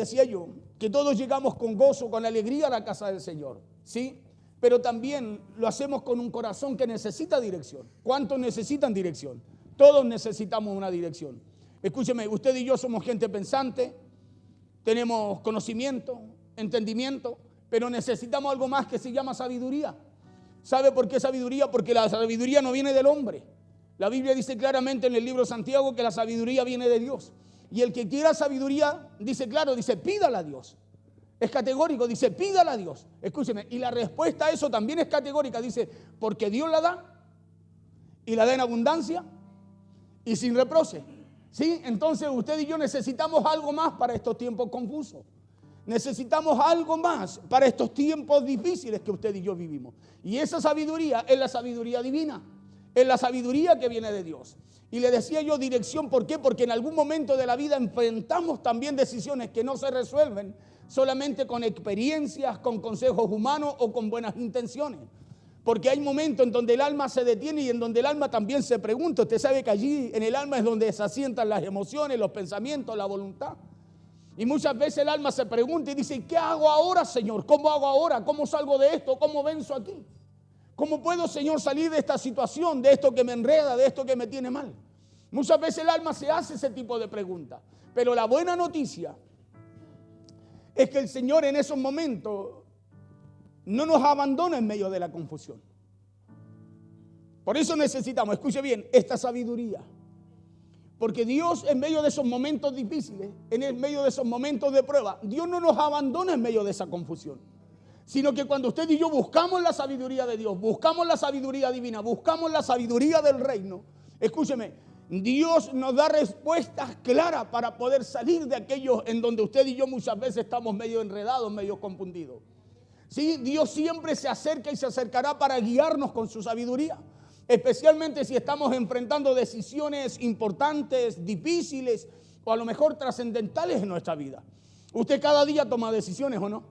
Decía yo que todos llegamos con gozo, con alegría a la casa del Señor, ¿sí? Pero también lo hacemos con un corazón que necesita dirección. ¿Cuántos necesitan dirección? Todos necesitamos una dirección. Escúcheme, usted y yo somos gente pensante, tenemos conocimiento, entendimiento, pero necesitamos algo más que se llama sabiduría. ¿Sabe por qué sabiduría? Porque la sabiduría no viene del hombre. La Biblia dice claramente en el libro de Santiago que la sabiduría viene de Dios. Y el que quiera sabiduría, dice claro, dice pídala a Dios. Es categórico, dice pídala a Dios. Escúcheme, y la respuesta a eso también es categórica. Dice, porque Dios la da, y la da en abundancia, y sin reproche. ¿Sí? Entonces usted y yo necesitamos algo más para estos tiempos confusos. Necesitamos algo más para estos tiempos difíciles que usted y yo vivimos. Y esa sabiduría es la sabiduría divina. Es la sabiduría que viene de Dios. Y le decía yo dirección, ¿por qué? Porque en algún momento de la vida enfrentamos también decisiones que no se resuelven solamente con experiencias, con consejos humanos o con buenas intenciones. Porque hay momentos en donde el alma se detiene y en donde el alma también se pregunta. Usted sabe que allí en el alma es donde se asientan las emociones, los pensamientos, la voluntad. Y muchas veces el alma se pregunta y dice, ¿qué hago ahora, Señor? ¿Cómo hago ahora? ¿Cómo salgo de esto? ¿Cómo venzo aquí? ¿Cómo puedo, Señor, salir de esta situación, de esto que me enreda, de esto que me tiene mal? Muchas veces el alma se hace ese tipo de preguntas. Pero la buena noticia es que el Señor en esos momentos no nos abandona en medio de la confusión. Por eso necesitamos, escuche bien, esta sabiduría. Porque Dios en medio de esos momentos difíciles, en el medio de esos momentos de prueba, Dios no nos abandona en medio de esa confusión. Sino que cuando usted y yo buscamos la sabiduría de Dios, buscamos la sabiduría divina, buscamos la sabiduría del reino, escúcheme, Dios nos da respuestas claras para poder salir de aquellos en donde usted y yo muchas veces estamos medio enredados, medio confundidos. ¿Sí? Dios siempre se acerca y se acercará para guiarnos con su sabiduría. Especialmente si estamos enfrentando decisiones importantes, difíciles o a lo mejor trascendentales en nuestra vida. Usted cada día toma decisiones, ¿o no?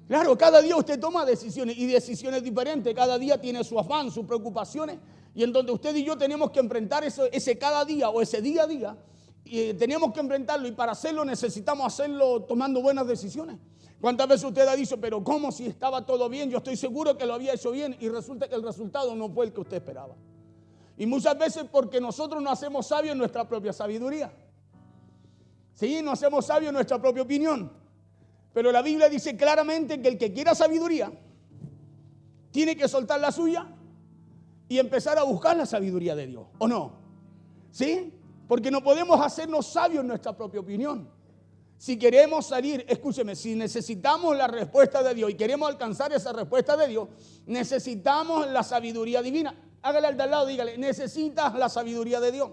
Claro, cada día usted toma decisiones y decisiones diferentes. Cada día tiene su afán, sus preocupaciones. Y en donde usted y yo tenemos que enfrentar ese cada día o ese día a día. Y tenemos que enfrentarlo y para hacerlo necesitamos hacerlo tomando buenas decisiones. ¿Cuántas veces usted ha dicho, pero cómo si estaba todo bien? Yo estoy seguro que lo había hecho bien y resulta que el resultado no fue el que usted esperaba. Y muchas veces porque nosotros no hacemos sabios en nuestra propia sabiduría. Sí, no hacemos sabios en nuestra propia opinión. Pero la Biblia dice claramente que el que quiera sabiduría tiene que soltar la suya y empezar a buscar la sabiduría de Dios, ¿o no? ¿Sí? Porque no podemos hacernos sabios en nuestra propia opinión. Si queremos salir, escúcheme, si necesitamos la respuesta de Dios y queremos alcanzar esa respuesta de Dios, necesitamos la sabiduría divina. Hágale al de al lado, dígale, necesitas la sabiduría de Dios.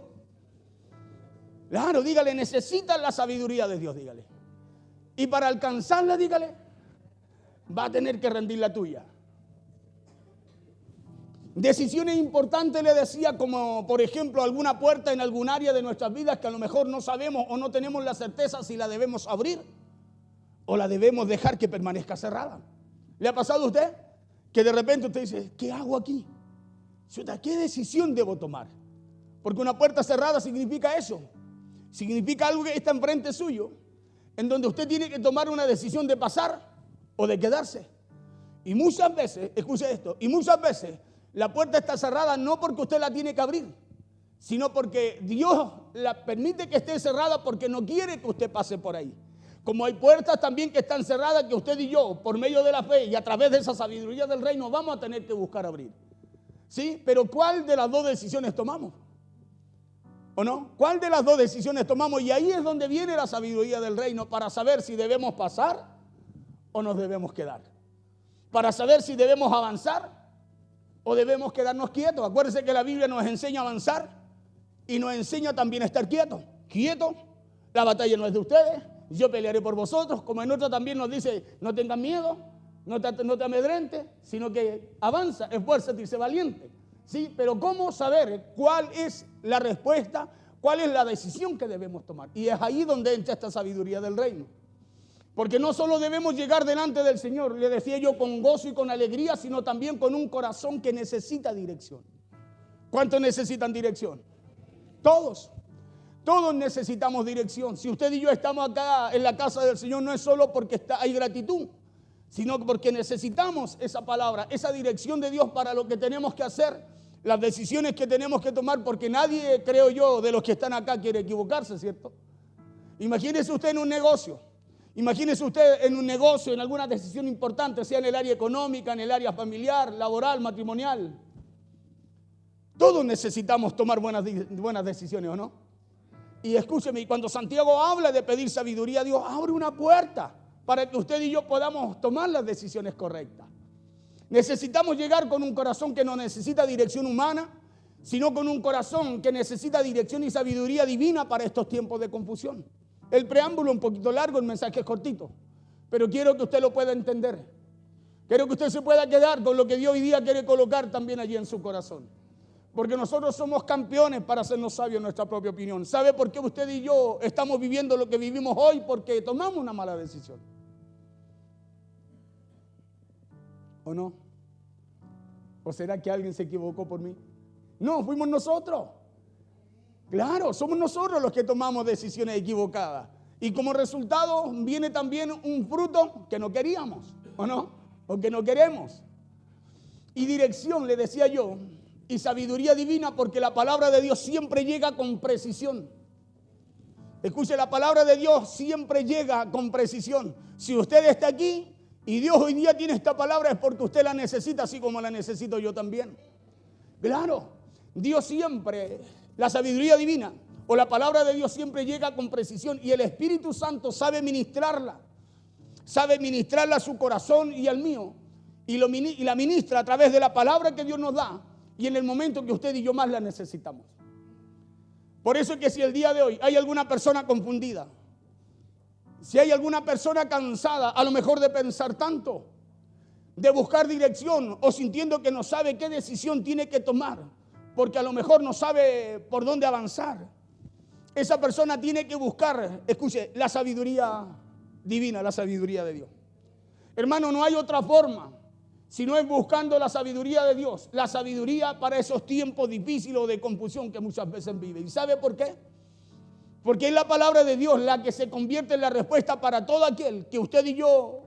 Claro, dígale, necesitas la sabiduría de Dios, dígale. Y para alcanzarla, dígale, va a tener que rendir la tuya. Decisiones importantes, le decía, como por ejemplo alguna puerta en algún área de nuestras vidas que a lo mejor no sabemos o no tenemos la certeza si la debemos abrir o la debemos dejar que permanezca cerrada. ¿Le ha pasado a usted? Que de repente usted dice, ¿qué hago aquí? ¿Qué decisión debo tomar? Porque una puerta cerrada significa eso. Significa algo que está enfrente suyo, en donde usted tiene que tomar una decisión de pasar o de quedarse. Y muchas veces, escuche esto, y muchas veces la puerta está cerrada no porque usted la tiene que abrir, sino porque Dios la permite que esté cerrada porque no quiere que usted pase por ahí. Como hay puertas también que están cerradas que usted y yo, por medio de la fe y a través de esa sabiduría del reino, vamos a tener que buscar abrir. ¿Sí? Pero ¿cuál de las dos decisiones tomamos? ¿O no? ¿Cuál de las dos decisiones tomamos? Y ahí es donde viene la sabiduría del reino para saber si debemos pasar o nos debemos quedar. Para saber si debemos avanzar o debemos quedarnos quietos. Acuérdense que la Biblia nos enseña a avanzar y nos enseña también a estar quietos. Quietos, la batalla no es de ustedes, yo pelearé por vosotros. Como en otra también nos dice, no tengan miedo, no te amedrentes, sino que avanza, esfuérzate y sé valiente. ¿Sí? Pero ¿cómo saber cuál es la respuesta, cuál es la decisión que debemos tomar? Y es ahí donde entra esta sabiduría del reino. Porque no solo debemos llegar delante del Señor, le decía yo, con gozo y con alegría, sino también con un corazón que necesita dirección. ¿Cuántos necesitan dirección? Todos. Todos necesitamos dirección. Si usted y yo estamos acá en la casa del Señor, no es solo porque hay gratitud, sino porque necesitamos esa palabra, esa dirección de Dios para lo que tenemos que hacer, las decisiones que tenemos que tomar, porque nadie, creo yo, de los que están acá quiere equivocarse, ¿cierto? Imagínese usted en un negocio. Imagínese usted en un negocio, en alguna decisión importante, sea en el área económica, en el área familiar, laboral, matrimonial. Todos necesitamos tomar buenas decisiones, ¿o no? Y escúcheme, y cuando Santiago habla de pedir sabiduría, Dios abre una puerta para que usted y yo podamos tomar las decisiones correctas. Necesitamos llegar con un corazón que no necesita dirección humana, sino con un corazón que necesita dirección y sabiduría divina para estos tiempos de confusión. El preámbulo un poquito largo, el mensaje es cortito, pero quiero que usted lo pueda entender. Quiero que usted se pueda quedar con lo que Dios hoy día quiere colocar también allí en su corazón. Porque nosotros somos campeones para hacernos sabios en nuestra propia opinión. ¿Sabe por qué usted y yo estamos viviendo lo que vivimos hoy? Porque tomamos una mala decisión. ¿O no? ¿O será que alguien se equivocó por mí? No, fuimos nosotros. Claro, somos nosotros los que tomamos decisiones equivocadas. Y como resultado viene también un fruto que no queríamos, ¿o no? O que no queremos. Y dirección, le decía yo, y sabiduría divina, porque la palabra de Dios siempre llega con precisión. Escuche, la palabra de Dios siempre llega con precisión. Si usted está aquí y Dios hoy día tiene esta palabra, es porque usted la necesita, así como la necesito yo también. Claro, Dios siempre, la sabiduría divina o la palabra de Dios siempre llega con precisión, y el Espíritu Santo sabe ministrarla a su corazón y al mío, y la ministra a través de la palabra que Dios nos da, y en el momento que usted y yo más la necesitamos. Por eso es que si el día de hoy hay alguna persona confundida, si hay alguna persona cansada, a lo mejor de pensar tanto, de buscar dirección, o sintiendo que no sabe qué decisión tiene que tomar, porque a lo mejor no sabe por dónde avanzar, esa persona tiene que buscar, escuche, la sabiduría divina, la sabiduría de Dios. Hermano, no hay otra forma, si no es buscando la sabiduría de Dios, la sabiduría para esos tiempos difíciles o de confusión que muchas veces viven. ¿Y sabe por qué? Porque es la palabra de Dios la que se convierte en la respuesta para todo aquel que usted y yo,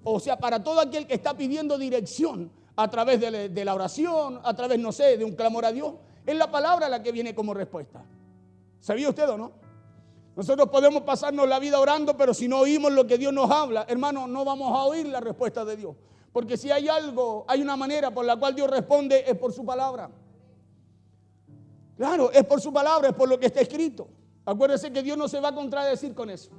o sea, para todo aquel que está pidiendo dirección a través de la oración, a través, no sé, de un clamor a Dios. Es la palabra la que viene como respuesta. ¿Sabía usted o no? Nosotros podemos pasarnos la vida orando, pero si no oímos lo que Dios nos habla, hermano, no vamos a oír la respuesta de Dios. Porque si hay algo, hay una manera por la cual Dios responde, es por su palabra. Claro, es por su palabra, es por lo que está escrito. Acuérdese que Dios no se va a contradecir con eso.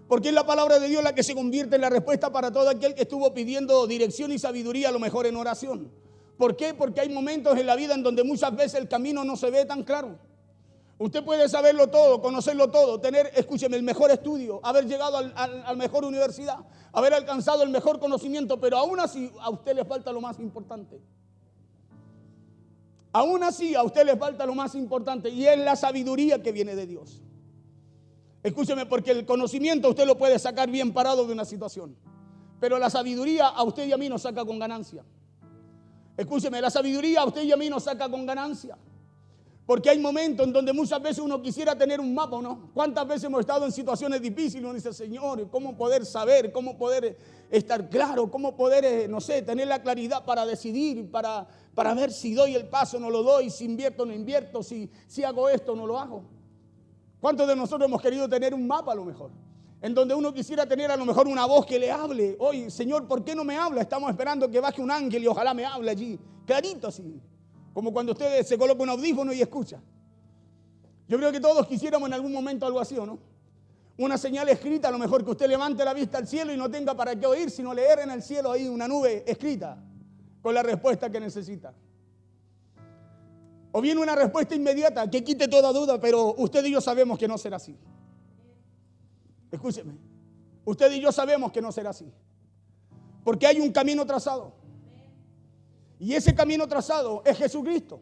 Porque es la palabra de Dios la que se convierte en la respuesta para todo aquel que estuvo pidiendo dirección y sabiduría, a lo mejor en oración. ¿Por qué? Porque hay momentos en la vida en donde muchas veces el camino no se ve tan claro. Usted puede saberlo todo, conocerlo todo, tener, escúcheme, el mejor estudio, haber llegado a mejor universidad, haber alcanzado el mejor conocimiento, pero aún así a usted le falta lo más importante. Aún así a usted le falta lo más importante, y es la sabiduría que viene de Dios. Escúcheme, porque el conocimiento usted lo puede sacar bien parado de una situación, pero la sabiduría a usted y a mí nos saca con ganancia. Escúcheme, la sabiduría a usted y a mí nos saca con ganancia. Porque hay momentos en donde muchas veces uno quisiera tener un mapa, ¿no? ¿Cuántas veces hemos estado en situaciones difíciles? Uno dice, Señor, ¿cómo poder saber? ¿Cómo poder estar claro? ¿Cómo poder, no sé, tener la claridad para decidir, para ver si doy el paso, no lo doy, si invierto, no invierto, si hago esto, no lo hago? ¿Cuántos de nosotros hemos querido tener un mapa a lo mejor? En donde uno quisiera tener a lo mejor una voz que le hable. Oye, Señor, ¿por qué no me habla? Estamos esperando que baje un ángel y ojalá me hable allí. Clarito así. Como cuando usted se coloca un audífono y escucha. Yo creo que todos quisiéramos en algún momento algo así, ¿o no? Una señal escrita, a lo mejor que usted levante la vista al cielo y no tenga para qué oír, sino leer en el cielo ahí una nube escrita con la respuesta que necesita. O bien una respuesta inmediata que quite toda duda, pero usted y yo sabemos que no será así. Escúcheme, usted y yo sabemos que no será así. Porque hay un camino trazado. Y ese camino trazado es Jesucristo.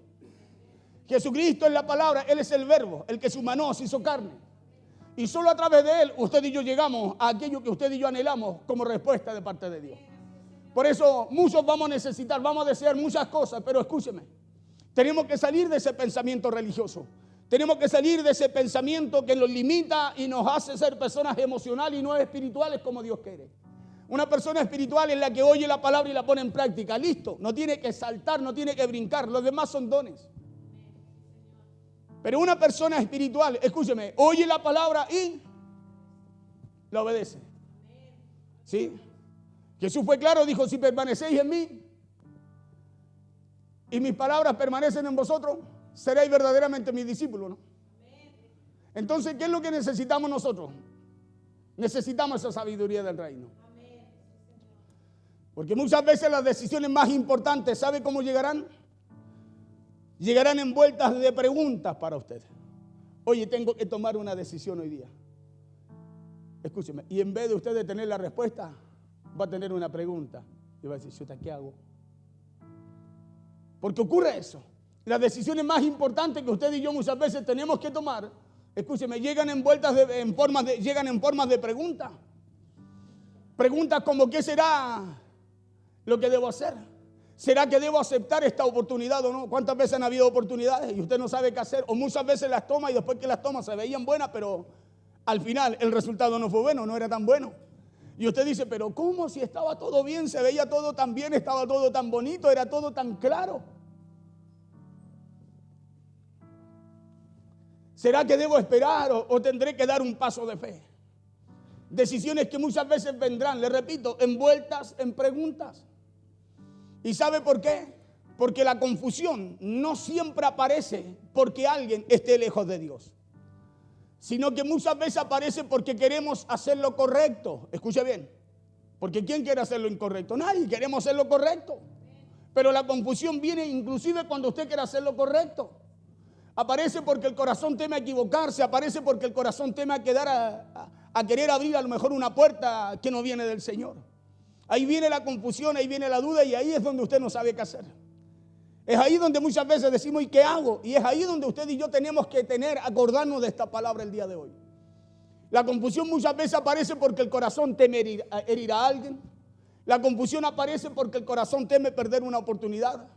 Jesucristo es la palabra, Él es el verbo, el que se humanó, se hizo carne. Y solo a través de Él, usted y yo llegamos a aquello que usted y yo anhelamos como respuesta de parte de Dios. Por eso muchos vamos a necesitar, vamos a desear muchas cosas, pero escúcheme, tenemos que salir de ese pensamiento religioso. Tenemos que salir de ese pensamiento que nos limita y nos hace ser personas emocionales y no espirituales como Dios quiere. Una persona espiritual es la que oye la palabra y la pone en práctica. Listo, no tiene que saltar, no tiene que brincar. Los demás son dones. Pero una persona espiritual, escúcheme, oye la palabra y la obedece. ¿Sí? Jesús fue claro, dijo, si permanecéis en mí y mis palabras permanecen en vosotros, seréis verdaderamente mis discípulos, ¿no? Entonces, ¿qué es lo que necesitamos nosotros? Necesitamos esa sabiduría del reino. Porque muchas veces las decisiones más importantes, ¿sabe cómo llegarán? Llegarán envueltas de preguntas para usted. Oye, tengo que tomar una decisión hoy día. Escúcheme, y en vez de usted de tener la respuesta, va a tener una pregunta. Y va a decir, ¿qué hago? Porque ocurre eso. Las decisiones más importantes que usted y yo muchas veces tenemos que tomar, escúcheme, llegan envueltas en formas de preguntas. Preguntas como, ¿qué será lo que debo hacer? ¿Será que debo aceptar esta oportunidad o no? ¿Cuántas veces han habido oportunidades y usted no sabe qué hacer? O muchas veces las toma y después que las toma se veían buenas, pero al final el resultado no fue bueno, no era tan bueno. Y usted dice, pero ¿cómo? Si estaba todo bien, se veía todo tan bien, estaba todo tan bonito, era todo tan claro. ¿Será que debo esperar o tendré que dar un paso de fe? Decisiones que muchas veces vendrán, le repito, envueltas en preguntas. ¿Y sabe por qué? Porque la confusión no siempre aparece porque alguien esté lejos de Dios, sino que muchas veces aparece porque queremos hacer lo correcto. Escuche bien, porque ¿quién quiere hacer lo incorrecto? Nadie, queremos hacer lo correcto. Pero la confusión viene inclusive cuando usted quiere hacer lo correcto. Aparece porque el corazón teme a equivocarse, aparece porque el corazón teme a quedar a querer abrir a lo mejor una puerta que no viene del Señor. Ahí viene la confusión, ahí viene la duda y ahí es donde usted no sabe qué hacer. Es ahí donde muchas veces decimos, ¿y qué hago? Y es ahí donde usted y yo tenemos que acordarnos de esta palabra el día de hoy. La confusión muchas veces aparece porque el corazón teme herir a alguien. La confusión aparece porque el corazón teme perder una oportunidad.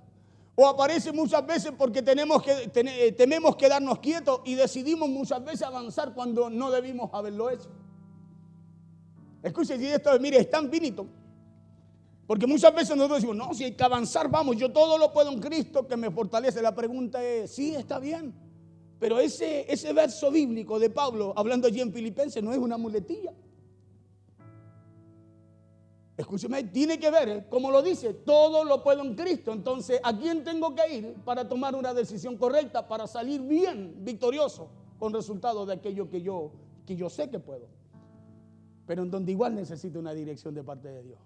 O aparece muchas veces porque tememos quedarnos quietos y decidimos muchas veces avanzar cuando no debimos haberlo hecho. Escuche, si esto, mire, es tan finito. Porque muchas veces nosotros decimos, no, si hay que avanzar, vamos, yo todo lo puedo en Cristo que me fortalece. La pregunta es, sí, está bien. Pero ese verso bíblico de Pablo, hablando allí en Filipenses, no es una muletilla. Escúcheme, tiene que ver, como lo dice, todo lo puedo en Cristo. Entonces, ¿a quién tengo que ir para tomar una decisión correcta, para salir bien, victorioso, con resultado de aquello que yo sé que puedo? Pero en donde igual necesito una dirección de parte de Dios.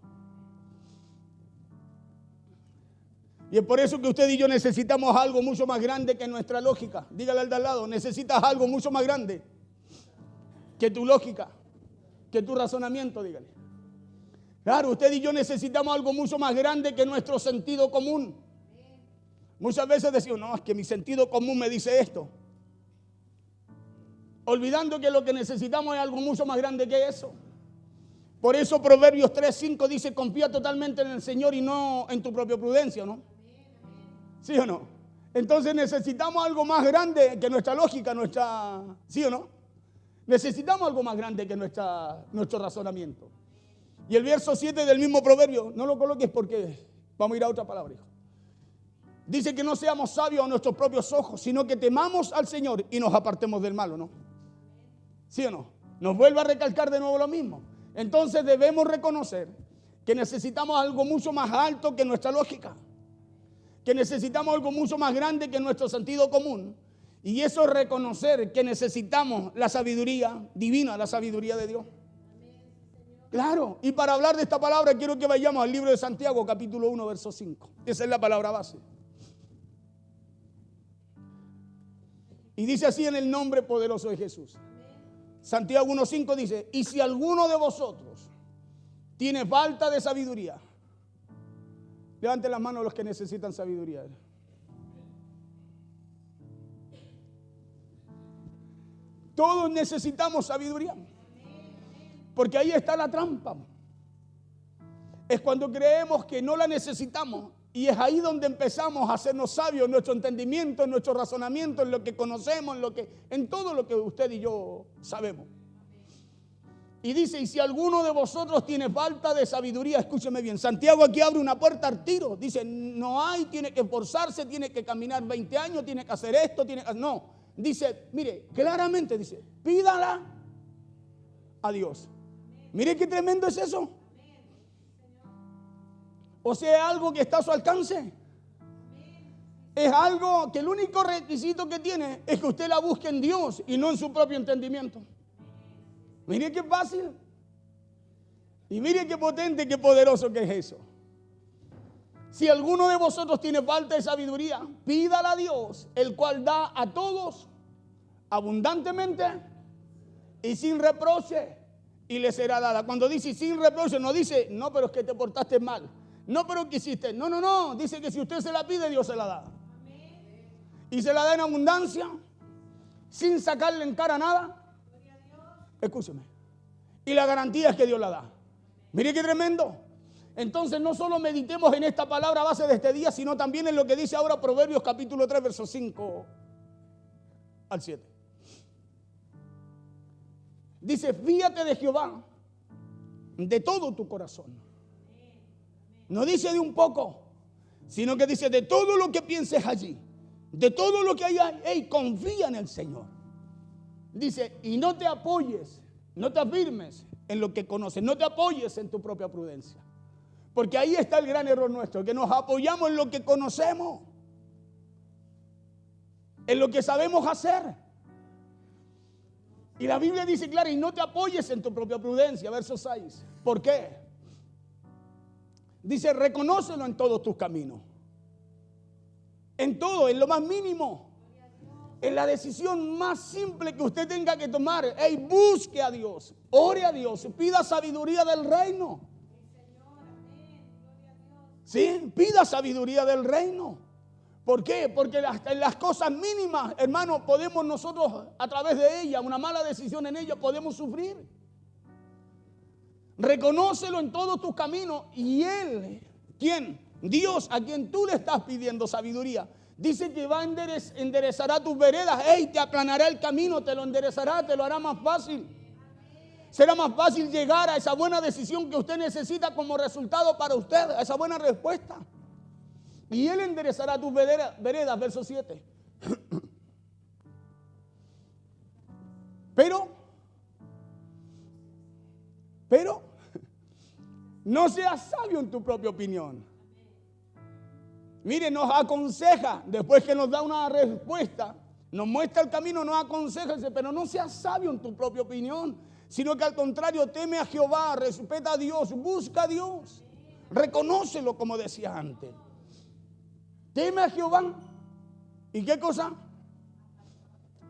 Y es por eso que usted y yo necesitamos algo mucho más grande que nuestra lógica. Dígale al de al lado, necesitas algo mucho más grande que tu lógica, que tu razonamiento, dígale. Claro, usted y yo necesitamos algo mucho más grande que nuestro sentido común. Muchas veces decimos, no, es que mi sentido común me dice esto. Olvidando que lo que necesitamos es algo mucho más grande que eso. Por eso Proverbios 3:5 dice, confía totalmente en el Señor y no en tu propia prudencia, ¿no? ¿Sí o no? Entonces necesitamos algo más grande que nuestra lógica, ¿sí o no? Necesitamos algo más grande que nuestro razonamiento. Y el verso 7 del mismo proverbio, no lo coloques porque vamos a ir a otra palabra, hijo. Dice que no seamos sabios a nuestros propios ojos, sino que temamos al Señor y nos apartemos del malo, ¿no? ¿Sí o no? Nos vuelve a recalcar de nuevo lo mismo. Entonces debemos reconocer que necesitamos algo mucho más alto que nuestra lógica, que necesitamos algo mucho más grande que nuestro sentido común. Y eso es reconocer que necesitamos la sabiduría divina, la sabiduría de Dios. Claro, y para hablar de esta palabra quiero que vayamos al libro de Santiago, capítulo 1, verso 5. Esa es la palabra base. Y dice así en el nombre poderoso de Jesús. Santiago 1:5 dice, y si alguno de vosotros tiene falta de sabiduría, levanten las manos los que necesitan sabiduría. Todos necesitamos sabiduría. Porque ahí está la trampa. Es cuando creemos que no la necesitamos Y es ahí donde empezamos a hacernos sabios en nuestro entendimiento, en nuestro razonamiento, en lo que conocemos, en todo lo que usted y yo sabemos. Y dice, y si alguno de vosotros tiene falta de sabiduría, escúcheme bien, Santiago aquí abre una puerta al tiro. Dice, no hay, tiene que esforzarse, tiene que caminar 20 años, tiene que hacer esto, no. Dice, mire, claramente dice, pídala a Dios. Mire qué tremendo es eso. O sea, es algo que está a su alcance. Es algo que el único requisito que tiene es que usted la busque en Dios y no en su propio entendimiento. Mire qué fácil. Y mire qué potente, qué poderoso que es eso. Si alguno de vosotros tiene falta de sabiduría, pídala a Dios, el cual da a todos abundantemente y sin reproche, y le será dada. Cuando dice sin reproche, no dice, no, pero es que te portaste mal. No, pero que hiciste. No. Dice que si usted se la pide, Dios se la da. Y se la da en abundancia, sin sacarle en cara nada. Escúcheme. Y la garantía es que Dios la da. Mire qué tremendo. Entonces no solo meditemos en esta palabra a base de este día, sino también en lo que dice ahora Proverbios capítulo 3, versos 5 al 7. Dice, fíate de Jehová de todo tu corazón. No dice de un poco, sino que dice de todo lo que pienses allí, de todo lo que hay ahí, confía en el Señor. Dice, y no te apoyes, no te afirmes en lo que conoces, no te apoyes en tu propia prudencia. Porque ahí está el gran error nuestro, que nos apoyamos en lo que conocemos, en lo que sabemos hacer. Y la Biblia dice, claro, y no te apoyes en tu propia prudencia, verso 6. ¿Por qué? Dice, reconócelo en todos tus caminos. En todo, en lo más mínimo. En la decisión más simple que usted tenga que tomar. Busque a Dios, ore a Dios, pida sabiduría del reino. Sí, pida sabiduría del reino. ¿Por qué? Porque en las cosas mínimas, hermano, podemos nosotros, a través de ella, una mala decisión en ella, podemos sufrir. Reconócelo en todos tus caminos. Y Él, ¿quién? Dios, a quien tú le estás pidiendo sabiduría, dice que va a enderezará tus veredas. Te aplanará el camino, te lo enderezará, te lo hará más fácil. Será más fácil llegar a esa buena decisión que usted necesita como resultado para usted, a esa buena respuesta. Y Él enderezará tus veredas, verso 7. Pero no seas sabio en tu propia opinión. Mire, nos aconseja, después que nos da una respuesta, nos muestra el camino, nos aconseja, dice, pero no seas sabio en tu propia opinión, sino que al contrario, teme a Jehová, respeta a Dios, busca a Dios, reconócelo, como decía antes. Teme a Jehová. ¿Y qué cosa?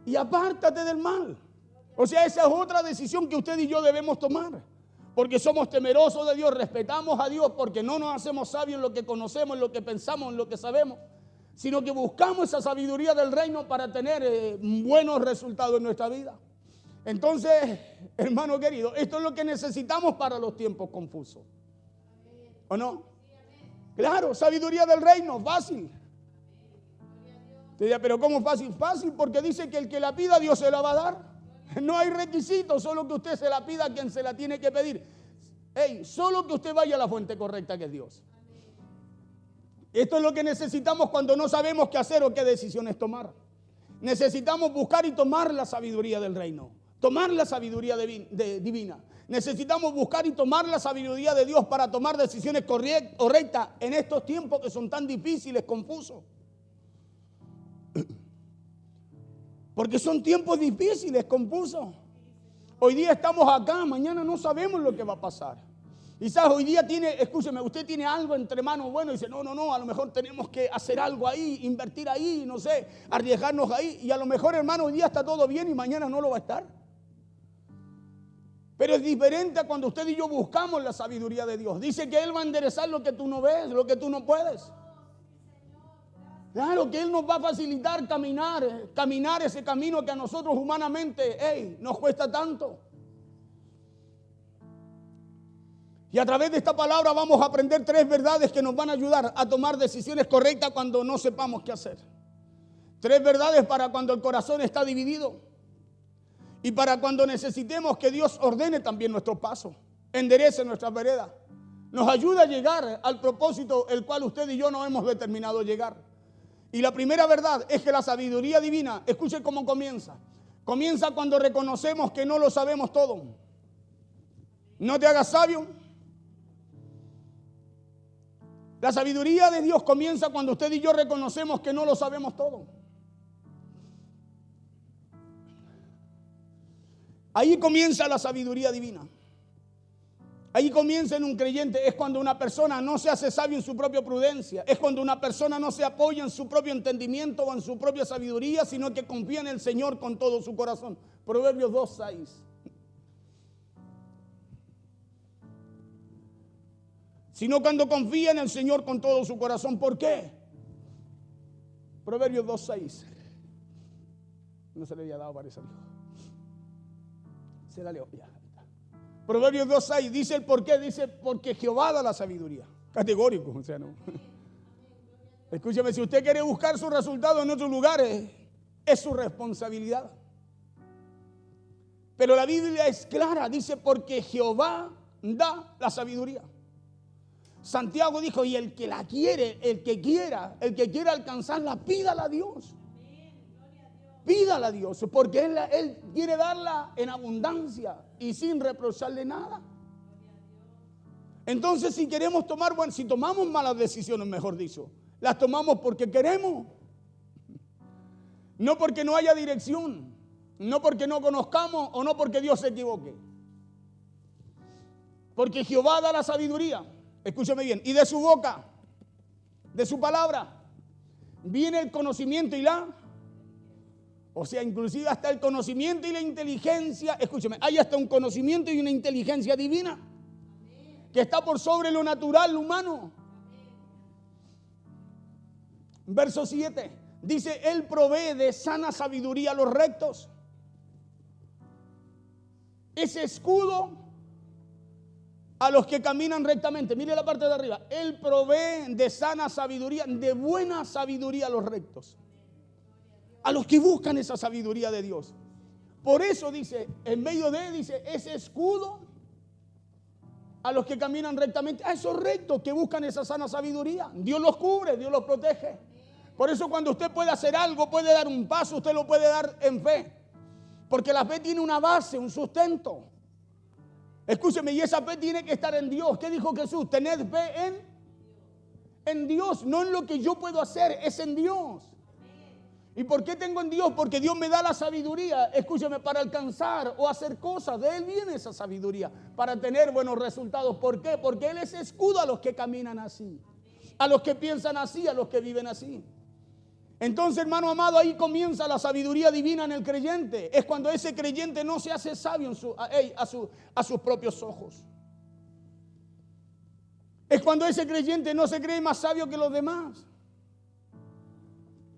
Y apártate del mal. O sea, esa es otra decisión que usted y yo debemos tomar. Porque somos temerosos de Dios, respetamos a Dios, porque no nos hacemos sabios en lo que conocemos, en lo que pensamos, en lo que sabemos, sino que buscamos esa sabiduría del reino para tener buenos resultados en nuestra vida. Entonces, hermano querido, esto es lo que necesitamos para los tiempos confusos. ¿O no? Claro, sabiduría del reino, fácil. Te dirá, pero ¿cómo fácil? Fácil, porque dice que el que la pida, Dios se la va a dar. No hay requisitos, solo que usted se la pida a quien se la tiene que pedir. Solo que usted vaya a la fuente correcta, que es Dios. Esto es lo que necesitamos cuando no sabemos qué hacer o qué decisiones tomar. Necesitamos buscar y tomar la sabiduría del reino, tomar la sabiduría divina. Necesitamos buscar y tomar la sabiduría de Dios para tomar decisiones correctas en estos tiempos que son tan difíciles, confusos. Porque son tiempos difíciles, confusos. Hoy día estamos acá, mañana no sabemos lo que va a pasar. Quizás hoy día escúcheme, usted tiene algo entre manos bueno y dice, no, a lo mejor tenemos que hacer algo ahí, invertir ahí, no sé, arriesgarnos ahí. Y a lo mejor, hermano, hoy día está todo bien y mañana no lo va a estar. Pero es diferente a cuando usted y yo buscamos la sabiduría de Dios. Dice que Él va a enderezar lo que tú no ves, lo que tú no puedes. Claro que Él nos va a facilitar caminar ese camino que a nosotros humanamente nos cuesta tanto. Y a través de esta palabra vamos a aprender 3 verdades que nos van a ayudar a tomar decisiones correctas cuando no sepamos qué hacer. 3 verdades para cuando el corazón está dividido y para cuando necesitemos que Dios ordene también nuestros pasos, enderece nuestras veredas, nos ayuda a llegar al propósito el cual usted y yo no hemos determinado llegar. Y la primera verdad es que la sabiduría divina, escuche cómo comienza. Comienza cuando reconocemos que no lo sabemos todo. No te hagas sabio. La sabiduría de Dios comienza cuando usted y yo reconocemos que no lo sabemos todo. Ahí comienza la sabiduría divina. Ahí comienza en un creyente. Es cuando una persona no se hace sabio en su propia prudencia. Es cuando una persona no se apoya en su propio entendimiento o en su propia sabiduría, sino que confía en el Señor con todo su corazón. Proverbios 2:6. Sino cuando confía en el Señor con todo su corazón. ¿Por qué? Proverbios 2:6. No se le había dado, parece. Se la leo ya. Proverbios 2:6 dice el por qué. Dice porque Jehová da la sabiduría. Categórico, o sea, no. Escúcheme, si usted quiere buscar su resultado en otros lugares, es su responsabilidad. Pero la Biblia es clara, dice porque Jehová da la sabiduría. Santiago dijo, y el que la quiere, el que quiera alcanzarla, pídala a Dios. Pídala a Dios, porque Él quiere darla en abundancia y sin reprocharle nada. Entonces, si queremos si tomamos malas decisiones, mejor dicho, las tomamos porque queremos. No porque no haya dirección, no porque no conozcamos o no porque Dios se equivoque. Porque Jehová da la sabiduría. Escúchame bien, y de su boca, de su palabra, viene el conocimiento y inclusive hasta el conocimiento y la inteligencia. Escúchame, hay hasta un conocimiento y una inteligencia divina que está por sobre lo natural humano. Verso 7, dice, Él provee de sana sabiduría a los rectos. Ese escudo a los que caminan rectamente. Mire la parte de arriba. Él provee de sana sabiduría, de buena sabiduría a los rectos. A los que buscan esa sabiduría de Dios. Por eso dice, en medio de él dice, ese escudo a los que caminan rectamente, a esos rectos que buscan esa sana sabiduría. Dios los cubre, Dios los protege. Por eso cuando usted puede hacer algo, puede dar un paso, usted lo puede dar en fe. Porque la fe tiene una base, un sustento. Escúcheme, y esa fe tiene que estar en Dios. ¿Qué dijo Jesús? Tened fe en Dios, no en lo que yo puedo hacer, es en Dios. ¿Y por qué tengo en Dios? Porque Dios me da la sabiduría, escúcheme, para alcanzar o hacer cosas. De Él viene esa sabiduría, para tener buenos resultados. ¿Por qué? Porque Él es escudo a los que caminan así, a los que piensan así, a los que viven así. Entonces, hermano amado, ahí comienza la sabiduría divina en el creyente. Es cuando ese creyente no se hace sabio a sus propios ojos. Es cuando ese creyente no se cree más sabio que los demás.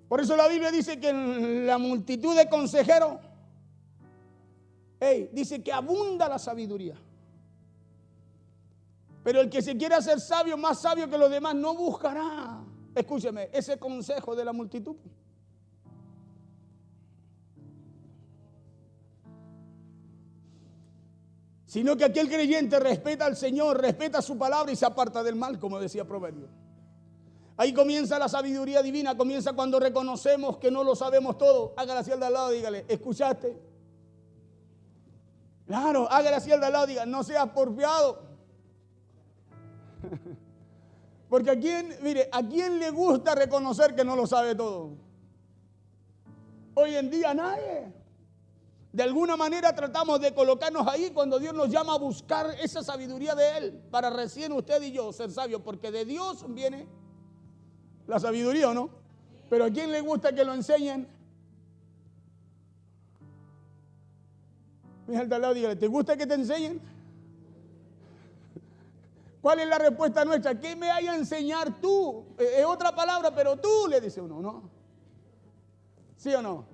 Por eso la Biblia dice que en la multitud de consejeros, dice que abunda la sabiduría. Pero el que se quiera hacer sabio, más sabio que los demás, no buscará, escúcheme, ese consejo de la multitud. Sino que aquel creyente respeta al Señor, respeta su palabra y se aparta del mal, como decía Proverbio. Ahí comienza la sabiduría divina, comienza cuando reconocemos que no lo sabemos todo. Hágale así al de al lado, dígale, ¿escuchaste? Claro, hágale así al de al lado, dígale, no seas porfiado. Porque ¿a quién le gusta reconocer que no lo sabe todo? Hoy en día nadie. De alguna manera tratamos de colocarnos ahí cuando Dios nos llama a buscar esa sabiduría de Él, para recién usted y yo ser sabios, porque de Dios viene la sabiduría, ¿o no? Pero ¿a quién le gusta que lo enseñen? Mira al de al lado, dígale, ¿te gusta que te enseñen? ¿Cuál es la respuesta nuestra? ¿Qué me vaya a enseñar tú? Es otra palabra, pero tú, le dice uno, ¿no? ¿Sí o no?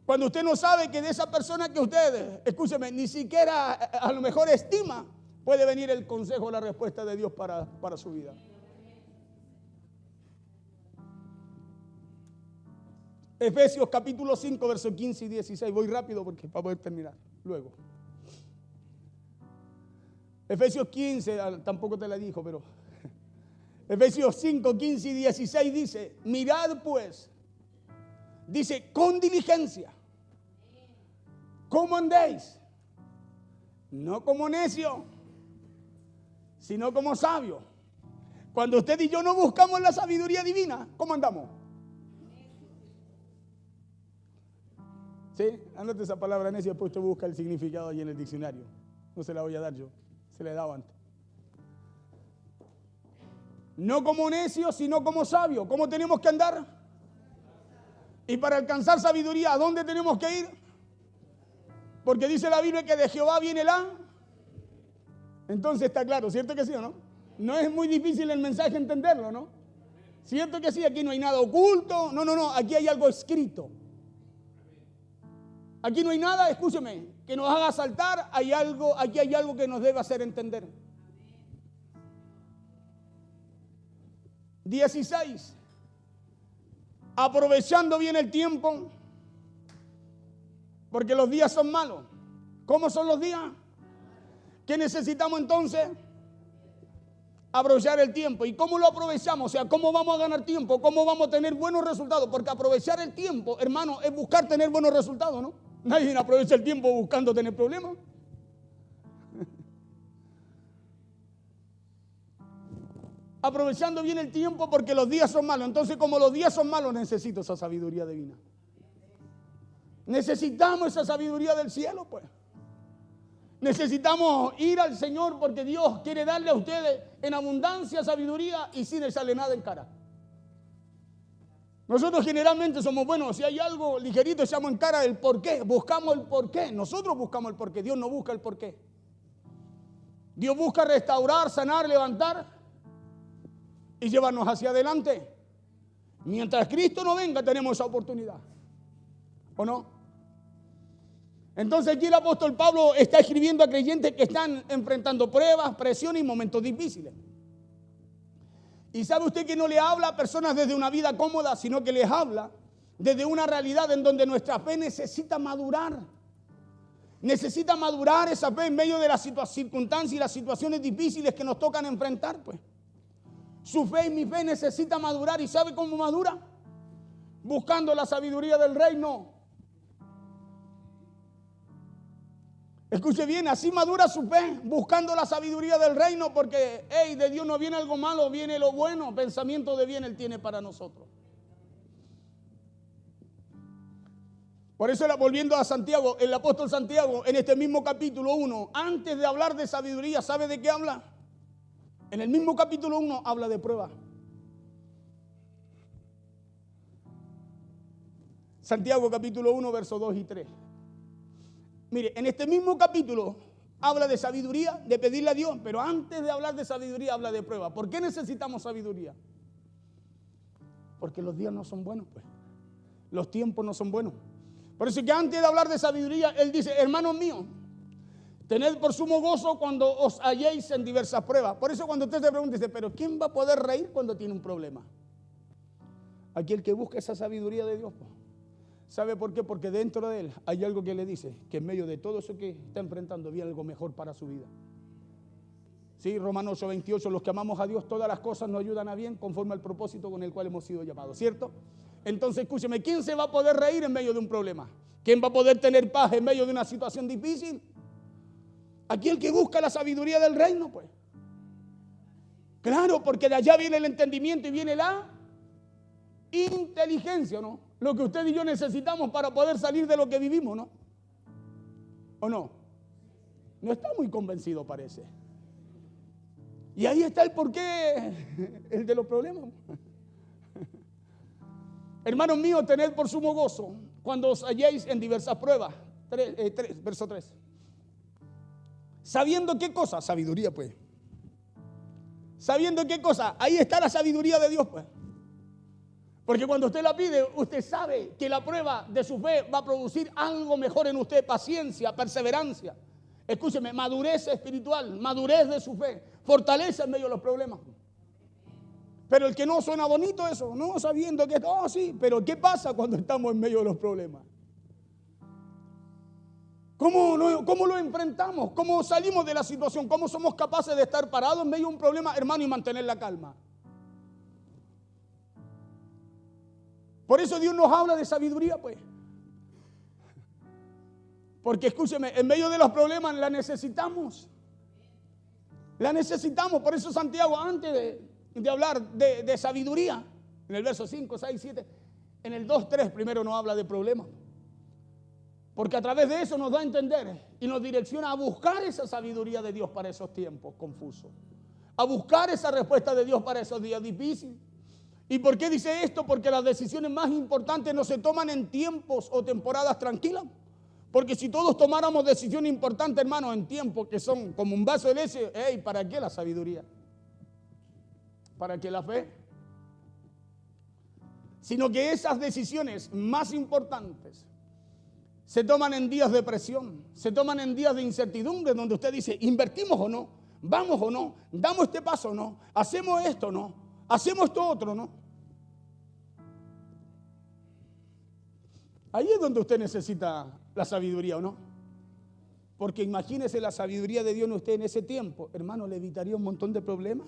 Cuando usted no sabe que de esa persona que usted, escúcheme, ni siquiera a lo mejor estima, puede venir el consejo, la respuesta de Dios para su vida. Efesios capítulo 5, versos 15 y 16. Voy rápido porque para poder terminar luego. Efesios 15, tampoco te la dijo, pero Efesios 5, 15 y 16 dice: mirad pues, dice, con diligencia, ¿cómo andéis? No como necio, sino como sabio. Cuando usted y yo no buscamos la sabiduría divina, ¿cómo andamos? ¿Sí? Anote esa palabra necio, después usted busca el significado ahí en el diccionario. No se la voy a dar yo, se la he dado antes. No como necio, sino como sabio. ¿Cómo tenemos que andar? Y para alcanzar sabiduría, ¿a dónde tenemos que ir? Porque dice la Biblia que de Jehová viene la. Entonces está claro, ¿cierto que sí o no? No es muy difícil el mensaje entenderlo, ¿no? ¿Cierto que sí? Aquí no hay nada oculto. No, aquí hay algo escrito. Aquí no hay nada, escúcheme, que nos haga saltar. Aquí hay algo que nos debe hacer entender. 16. Aprovechando bien el tiempo, porque los días son malos. ¿Cómo son los días? ¿Qué necesitamos entonces? Aprovechar el tiempo. ¿Y cómo lo aprovechamos? O sea, ¿cómo vamos a ganar tiempo? ¿Cómo vamos a tener buenos resultados? Porque aprovechar el tiempo, hermano, es buscar tener buenos resultados, ¿no? Nadie aprovecha el tiempo buscando tener problemas. Aprovechando bien el tiempo porque los días son malos. Entonces, como los días son malos, necesito esa sabiduría divina. Necesitamos esa sabiduría del cielo, pues. Necesitamos ir al Señor porque Dios quiere darle a ustedes en abundancia sabiduría y sin echarle nada en cara. Nosotros generalmente somos buenos, si hay algo ligerito echamos en cara el por qué, buscamos el por qué. Nosotros buscamos el por qué, Dios no busca el por qué. Dios busca restaurar, sanar, levantar y llevarnos hacia adelante. Mientras Cristo no venga, tenemos esa oportunidad. ¿O no? Entonces aquí el apóstol Pablo está escribiendo a creyentes que están enfrentando pruebas, presiones y momentos difíciles. Y sabe usted que no le habla a personas desde una vida cómoda, sino que les habla desde una realidad en donde nuestra fe necesita madurar. Necesita madurar esa fe en medio de las circunstancias y las situaciones difíciles que nos tocan enfrentar, pues. Su fe y mi fe necesita madurar. ¿Y sabe cómo madura? Buscando la sabiduría del reino. Escuche bien, así madura su fe, buscando la sabiduría del reino, porque de Dios no viene algo malo, viene lo bueno. Pensamiento de bien Él tiene para nosotros. Por eso, volviendo a Santiago, el apóstol Santiago, en este mismo capítulo 1, antes de hablar de sabiduría, ¿sabe de qué habla? En el mismo capítulo 1 habla de prueba. Santiago capítulo 1, versos 2 y 3. Mire, en este mismo capítulo habla de sabiduría, de pedirle a Dios, pero antes de hablar de sabiduría habla de prueba. ¿Por qué necesitamos sabiduría? Porque los días no son buenos, pues. Los tiempos no son buenos. Por eso que antes de hablar de sabiduría, él dice: hermanos míos, tened por sumo gozo cuando os halléis en diversas pruebas. Por eso cuando usted se pregunta, dice: pero ¿quién va a poder reír cuando tiene un problema? Aquel que busca esa sabiduría de Dios, pues. ¿Sabe por qué? Porque dentro de él hay algo que le dice que en medio de todo eso que está enfrentando viene algo mejor para su vida. Sí, Romanos 8:28, los que amamos a Dios, todas las cosas nos ayudan a bien conforme al propósito con el cual hemos sido llamados, ¿cierto? Entonces, escúcheme, ¿quién se va a poder reír en medio de un problema? ¿Quién va a poder tener paz en medio de una situación difícil? Aquel que busca la sabiduría del reino, pues. Claro, porque de allá viene el entendimiento y viene la inteligencia, ¿no? Lo que usted y yo necesitamos para poder salir de lo que vivimos, ¿no? ¿O no? No está muy convencido, parece. Y ahí está el porqué, el de los problemas. Hermanos míos, tened por sumo gozo cuando os halléis en diversas pruebas. Verso 3. ¿Sabiendo qué cosa? Sabiduría, pues. ¿Sabiendo qué cosa? Ahí está la sabiduría de Dios, pues. Porque cuando usted la pide, usted sabe que la prueba de su fe va a producir algo mejor en usted, paciencia, perseverancia. Escúcheme, madurez espiritual, madurez de su fe, fortaleza en medio de los problemas. Pero el que no suena bonito eso, no sabiendo que, oh sí, pero ¿qué pasa cuando estamos en medio de los problemas? ¿Cómo lo enfrentamos? ¿Cómo salimos de la situación? ¿Cómo somos capaces de estar parados en medio de un problema, hermano, y mantener la calma? Por eso Dios nos habla de sabiduría, pues. Porque escúcheme, en medio de los problemas la necesitamos. La necesitamos. Por eso Santiago, antes de hablar de sabiduría, en el verso 5, 6, 7, en el 2, 3, primero nos habla de problemas. Porque a través de eso nos da a entender y nos direcciona a buscar esa sabiduría de Dios para esos tiempos confusos. A buscar esa respuesta de Dios para esos días difíciles. ¿Y por qué dice esto? Porque las decisiones más importantes no se toman en tiempos o temporadas tranquilas. Porque si todos tomáramos decisiones importantes, hermanos, en tiempos que son como un vaso de leche, hey, ¿para qué la sabiduría? ¿Para qué la fe? Sino que esas decisiones más importantes se toman en días de presión, se toman en días de incertidumbre, donde usted dice, ¿invertimos o no? ¿Vamos o no? ¿Damos este paso o no? ¿Hacemos esto o no? ¿Hacemos esto otro, no? Ahí es donde usted necesita la sabiduría, ¿o no? Porque imagínese la sabiduría de Dios en usted en ese tiempo. Hermano, le evitaría un montón de problemas.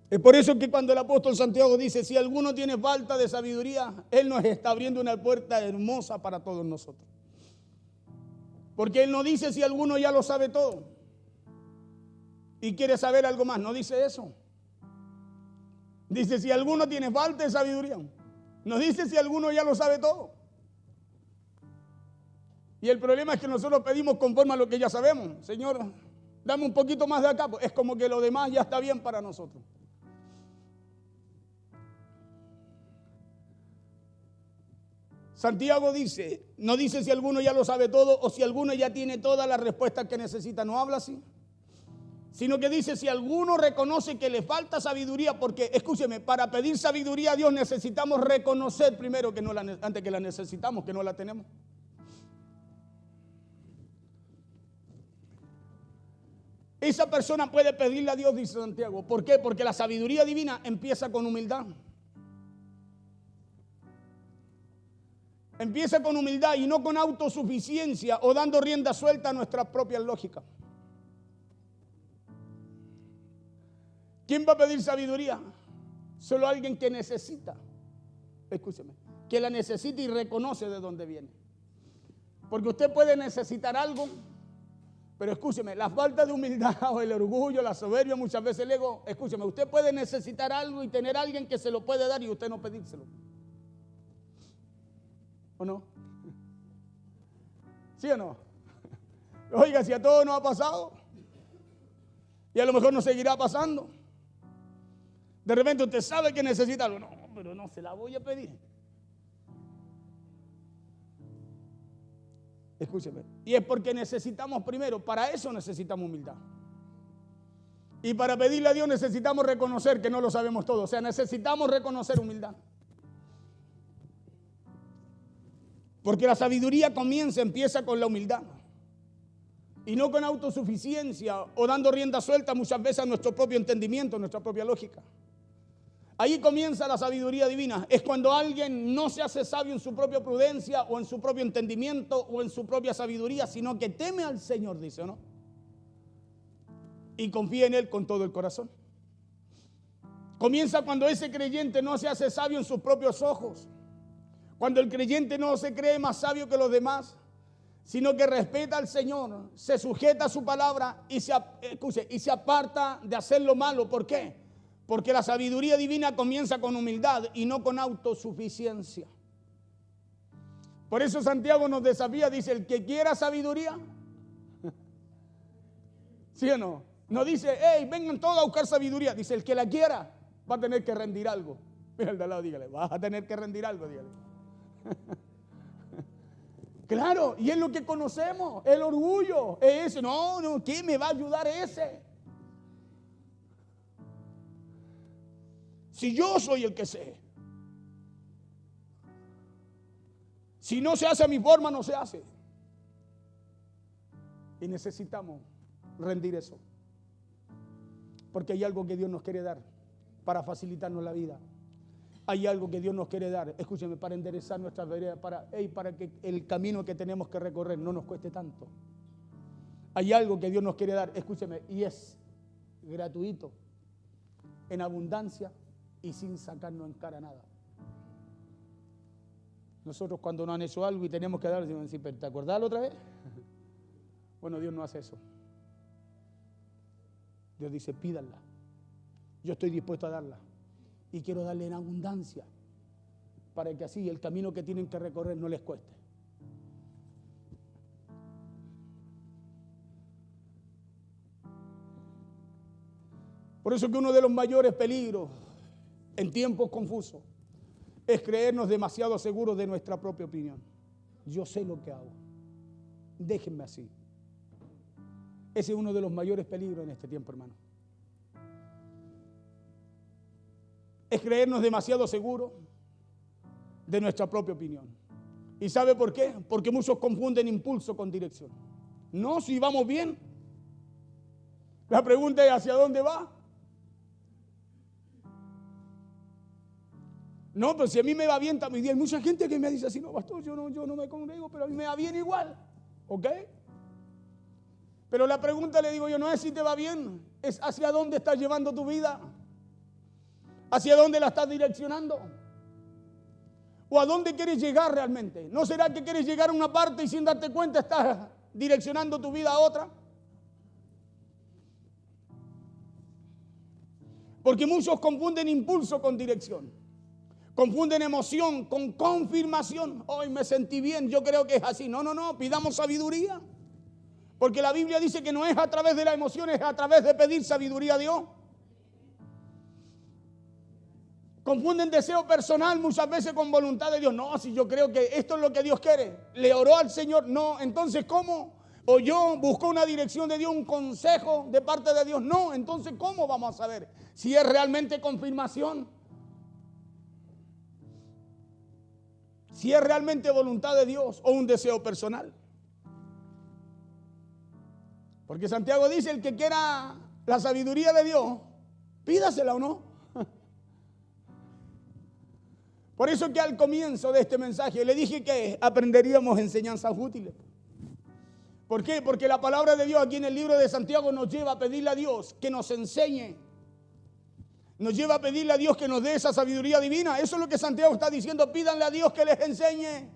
Es por eso que cuando el apóstol Santiago dice, si alguno tiene falta de sabiduría, Él nos está abriendo una puerta hermosa para todos nosotros. Porque Él no dice si alguno ya lo sabe todo y quiere saber algo más, no dice eso. Dice si alguno tiene falta de sabiduría. No dice si alguno ya lo sabe todo. Y el problema es que nosotros pedimos conforme a lo que ya sabemos. Señor, dame un poquito más de acá. Es como que lo demás ya está bien para nosotros. Santiago dice, no dice si alguno ya lo sabe todo o si alguno ya tiene todas las respuestas que necesita. No habla así. Sino que dice si alguno reconoce que le falta sabiduría, porque escúcheme, para pedir sabiduría a Dios necesitamos reconocer primero que no antes que la necesitamos, que no la tenemos. Esa persona puede pedirle a Dios, dice Santiago. ¿Por qué? Porque la sabiduría divina empieza con humildad. Empieza con humildad y no con autosuficiencia o dando rienda suelta a nuestras propias lógicas. ¿Quién va a pedir sabiduría? Solo alguien que necesita. Escúcheme, que la necesita y reconoce de dónde viene. Porque usted puede necesitar algo, pero escúcheme, la falta de humildad o el orgullo, la soberbia, muchas veces el ego, escúcheme, usted puede necesitar algo y tener a alguien que se lo puede dar y usted no pedírselo. ¿O no? ¿Sí o no? Oiga, si a todos nos ha pasado y a lo mejor nos seguirá pasando. De repente usted sabe que necesita algo. No, pero no se la voy a pedir. Escúcheme. Y es porque necesitamos primero, para eso necesitamos humildad. Y para pedirle a Dios necesitamos reconocer que no lo sabemos todo. O sea, necesitamos reconocer humildad. Porque la sabiduría empieza con la humildad. Y no con autosuficiencia o dando rienda suelta muchas veces a nuestro propio entendimiento, a nuestra propia lógica. Ahí comienza la sabiduría divina. Es cuando alguien no se hace sabio en su propia prudencia o en su propio entendimiento o en su propia sabiduría, sino que teme al Señor, dice, ¿o no? Y confía en Él con todo el corazón. Comienza cuando ese creyente no se hace sabio en sus propios ojos. Cuando el creyente no se cree más sabio que los demás, sino que respeta al Señor, se sujeta a su palabra y se aparta de hacer lo malo. ¿Por qué? Porque la sabiduría divina comienza con humildad y no con autosuficiencia. Por eso Santiago nos desafía, dice, el que quiera sabiduría, ¿sí o no? No dice, hey, vengan todos a buscar sabiduría. Dice, el que la quiera va a tener que rendir algo. Mira al de al lado, dígale, vas a tener que rendir algo, dígale. Claro, y es lo que conocemos, el orgullo, es ese. No, ¿qué me va a ayudar ese? Si yo soy el que sé. Si no se hace a mi forma, no se hace. Y necesitamos rendir eso. Porque hay algo que Dios nos quiere dar para facilitarnos la vida. Hay algo que Dios nos quiere dar, escúcheme, para enderezar nuestras veredas, para que el camino que tenemos que recorrer no nos cueste tanto. Hay algo que Dios nos quiere dar, escúcheme, y es gratuito, en abundancia y sin sacarnos en cara nada. Nosotros cuando nos han hecho algo y tenemos que dar, decimos, ¿pero te acordás la otra vez? Bueno, Dios no hace eso. Dios dice, pídanla. Yo estoy dispuesto a darla. Y quiero darle en abundancia, para que así el camino que tienen que recorrer no les cueste. Por eso que uno de los mayores peligros en tiempos confusos es creernos demasiado seguros de nuestra propia opinión. Yo sé lo que hago. Déjenme así. Ese es uno de los mayores peligros en este tiempo, hermano. Es creernos demasiado seguros de nuestra propia opinión. ¿Y sabe por qué? Porque muchos confunden impulso con dirección. No, si vamos bien. La pregunta es, ¿hacia dónde va? No, pero si a mí me va bien, también hay mucha gente que me dice así, no, pastor, yo no me congrego, pero a mí me va bien igual. ¿Ok? Pero la pregunta, le digo yo, no es si te va bien, es hacia dónde estás llevando tu vida. ¿Hacia dónde la estás direccionando? ¿O a dónde quieres llegar realmente? ¿No será que quieres llegar a una parte y sin darte cuenta estás direccionando tu vida a otra? Porque muchos confunden impulso con dirección. Confunden emoción con confirmación. Hoy me sentí bien, yo creo que es así. No, pidamos sabiduría. Porque la Biblia dice que no es a través de la emoción, es a través de pedir sabiduría a Dios. Confunden deseo personal muchas veces con voluntad de Dios. No, si yo creo que esto es lo que Dios quiere. Le oró al Señor. No, entonces ¿cómo? O yo busco una dirección de Dios, un consejo de parte de Dios. No, entonces ¿cómo vamos a saber si es realmente confirmación? Si es realmente voluntad de Dios o un deseo personal. Porque Santiago dice, el que quiera la sabiduría de Dios, pídasela o no. Por eso que al comienzo de este mensaje le dije que aprenderíamos enseñanzas útiles. ¿Por qué? Porque la palabra de Dios aquí en el libro de Santiago nos lleva a pedirle a Dios que nos enseñe. Nos lleva a pedirle a Dios que nos dé esa sabiduría divina. Eso es lo que Santiago está diciendo. Pídanle a Dios que les enseñe.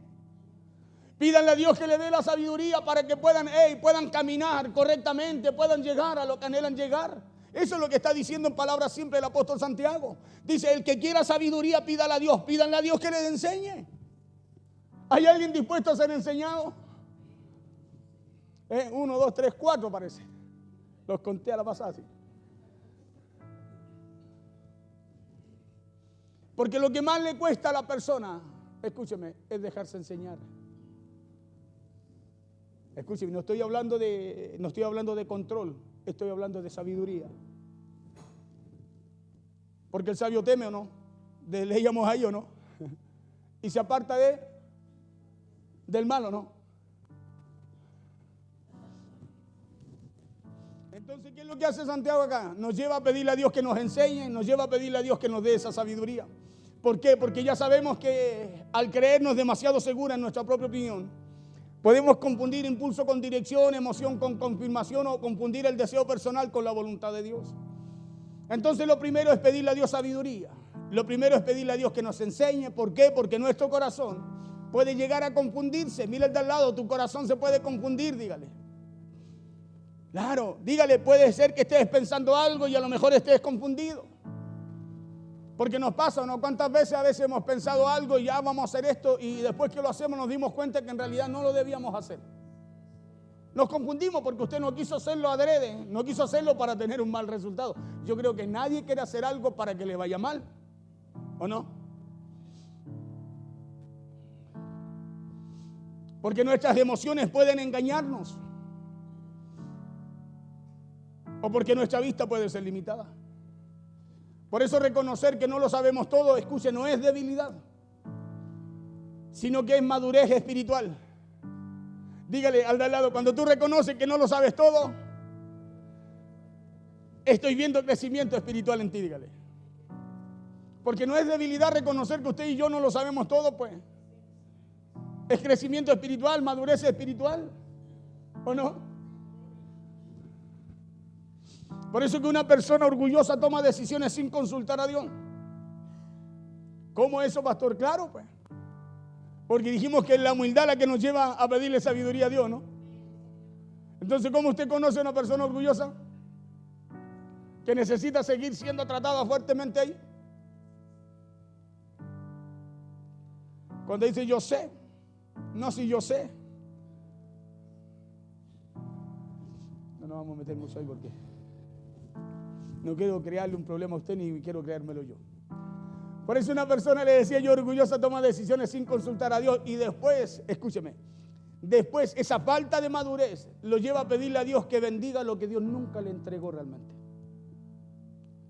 Pídanle a Dios que les dé la sabiduría para que puedan caminar correctamente, puedan llegar a lo que anhelan llegar. Eso es lo que está diciendo en palabras simples el apóstol Santiago. Dice, el que quiera sabiduría, pídale a Dios. Pídanle a Dios que les enseñe. ¿Hay alguien dispuesto a ser enseñado? 1, 2, 3, 4 parece. Los conté a la pasada. ¿Sí? Porque lo que más le cuesta a la persona, escúcheme, es dejarse enseñar. Escúcheme, no estoy hablando de control, estoy hablando de sabiduría. Porque el sabio teme o no, leíamos ahí o no, y se aparta del mal o no. Entonces, ¿qué es lo que hace Santiago acá? Nos lleva a pedirle a Dios que nos enseñe, nos lleva a pedirle a Dios que nos dé esa sabiduría. ¿Por qué? Porque ya sabemos que al creernos demasiado seguros en nuestra propia opinión, podemos confundir impulso con dirección, emoción con confirmación o confundir el deseo personal con la voluntad de Dios. Entonces lo primero es pedirle a Dios sabiduría. Lo primero es pedirle a Dios que nos enseñe. ¿Por qué? Porque nuestro corazón puede llegar a confundirse. Mira el de al lado, tu corazón se puede confundir, dígale. Claro, dígale, puede ser que estés pensando algo y a lo mejor estés confundido. Porque nos pasa, ¿no? ¿Cuántas veces a veces hemos pensado algo y ya vamos a hacer esto y después que lo hacemos nos dimos cuenta que en realidad no lo debíamos hacer? Nos confundimos porque usted no quiso hacerlo adrede, no quiso hacerlo para tener un mal resultado. Yo creo que nadie quiere hacer algo para que le vaya mal, ¿o no? Porque nuestras emociones pueden engañarnos. O porque nuestra vista puede ser limitada. Por eso reconocer que no lo sabemos todo, escuche, no es debilidad, sino que es madurez espiritual. Dígale al de al lado, cuando tú reconoces que no lo sabes todo, estoy viendo crecimiento espiritual en ti, dígale. Porque no es debilidad reconocer que usted y yo no lo sabemos todo, pues. Es crecimiento espiritual, madurez espiritual, ¿o no? Por eso que una persona orgullosa toma decisiones sin consultar a Dios. ¿Cómo eso, pastor? Claro, pues. Porque dijimos que es la humildad la que nos lleva a pedirle sabiduría a Dios, ¿no? Entonces, ¿cómo usted conoce a una persona orgullosa que necesita seguir siendo tratada fuertemente ahí? Cuando dice yo sé, no si yo sé. No nos vamos a meter mucho ahí porque no quiero crearle un problema a usted ni quiero creármelo yo. Por eso una persona le decía yo orgullosa toma decisiones sin consultar a Dios y después, escúcheme, después esa falta de madurez lo lleva a pedirle a Dios que bendiga lo que Dios nunca le entregó realmente.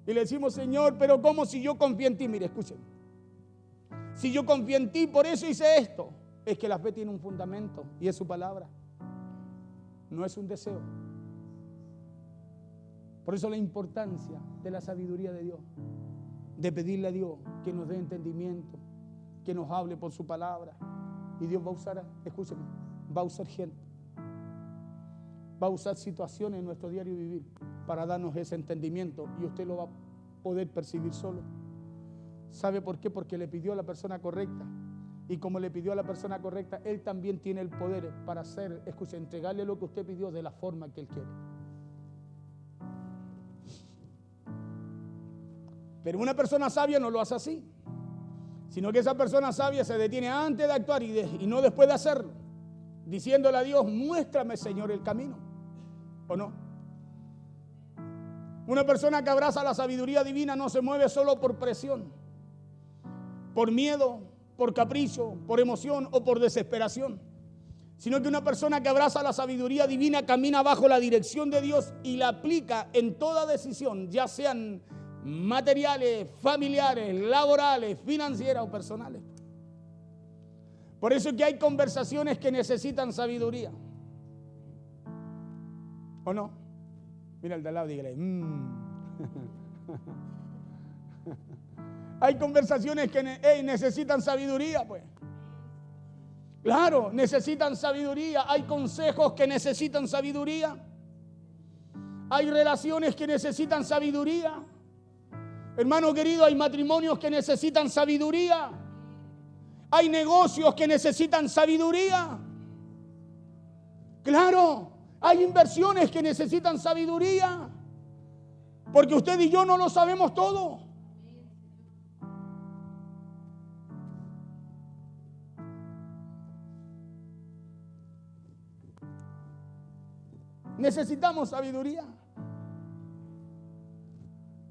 Y le decimos, Señor, pero ¿cómo si yo confío en ti? Mire, escúcheme. Si yo confío en ti, por eso hice esto. Es que la fe tiene un fundamento y es su palabra. No es un deseo. Por eso la importancia de la sabiduría de Dios. De pedirle a Dios que nos dé entendimiento, que nos hable por su palabra. Y Dios va a usar, escúcheme, va a usar gente. Va a usar situaciones en nuestro diario vivir para darnos ese entendimiento y usted lo va a poder percibir solo. ¿Sabe por qué? Porque le pidió a la persona correcta. Y como le pidió a la persona correcta, Él también tiene el poder para hacer, escuche, entregarle lo que usted pidió de la forma que Él quiere. Pero una persona sabia no lo hace así, sino que esa persona sabia se detiene antes de actuar y no después de hacerlo, diciéndole a Dios, muéstrame, Señor, el camino, ¿o no? Una persona que abraza la sabiduría divina no se mueve solo por presión, por miedo, por capricho, por emoción o por desesperación, sino que una persona que abraza la sabiduría divina camina bajo la dirección de Dios y la aplica en toda decisión, ya sean materiales, familiares, laborales, financieras o personales. Por eso es que hay conversaciones que necesitan sabiduría, ¿o no? Mira el de al lado y dígale, Hay conversaciones que necesitan sabiduría, pues. Claro, necesitan sabiduría. Hay consejos que necesitan sabiduría. Hay relaciones que necesitan sabiduría. Hermano querido, hay matrimonios que necesitan sabiduría. Hay negocios que necesitan sabiduría. Claro, hay inversiones que necesitan sabiduría. Porque usted y yo no lo sabemos todo. Necesitamos sabiduría.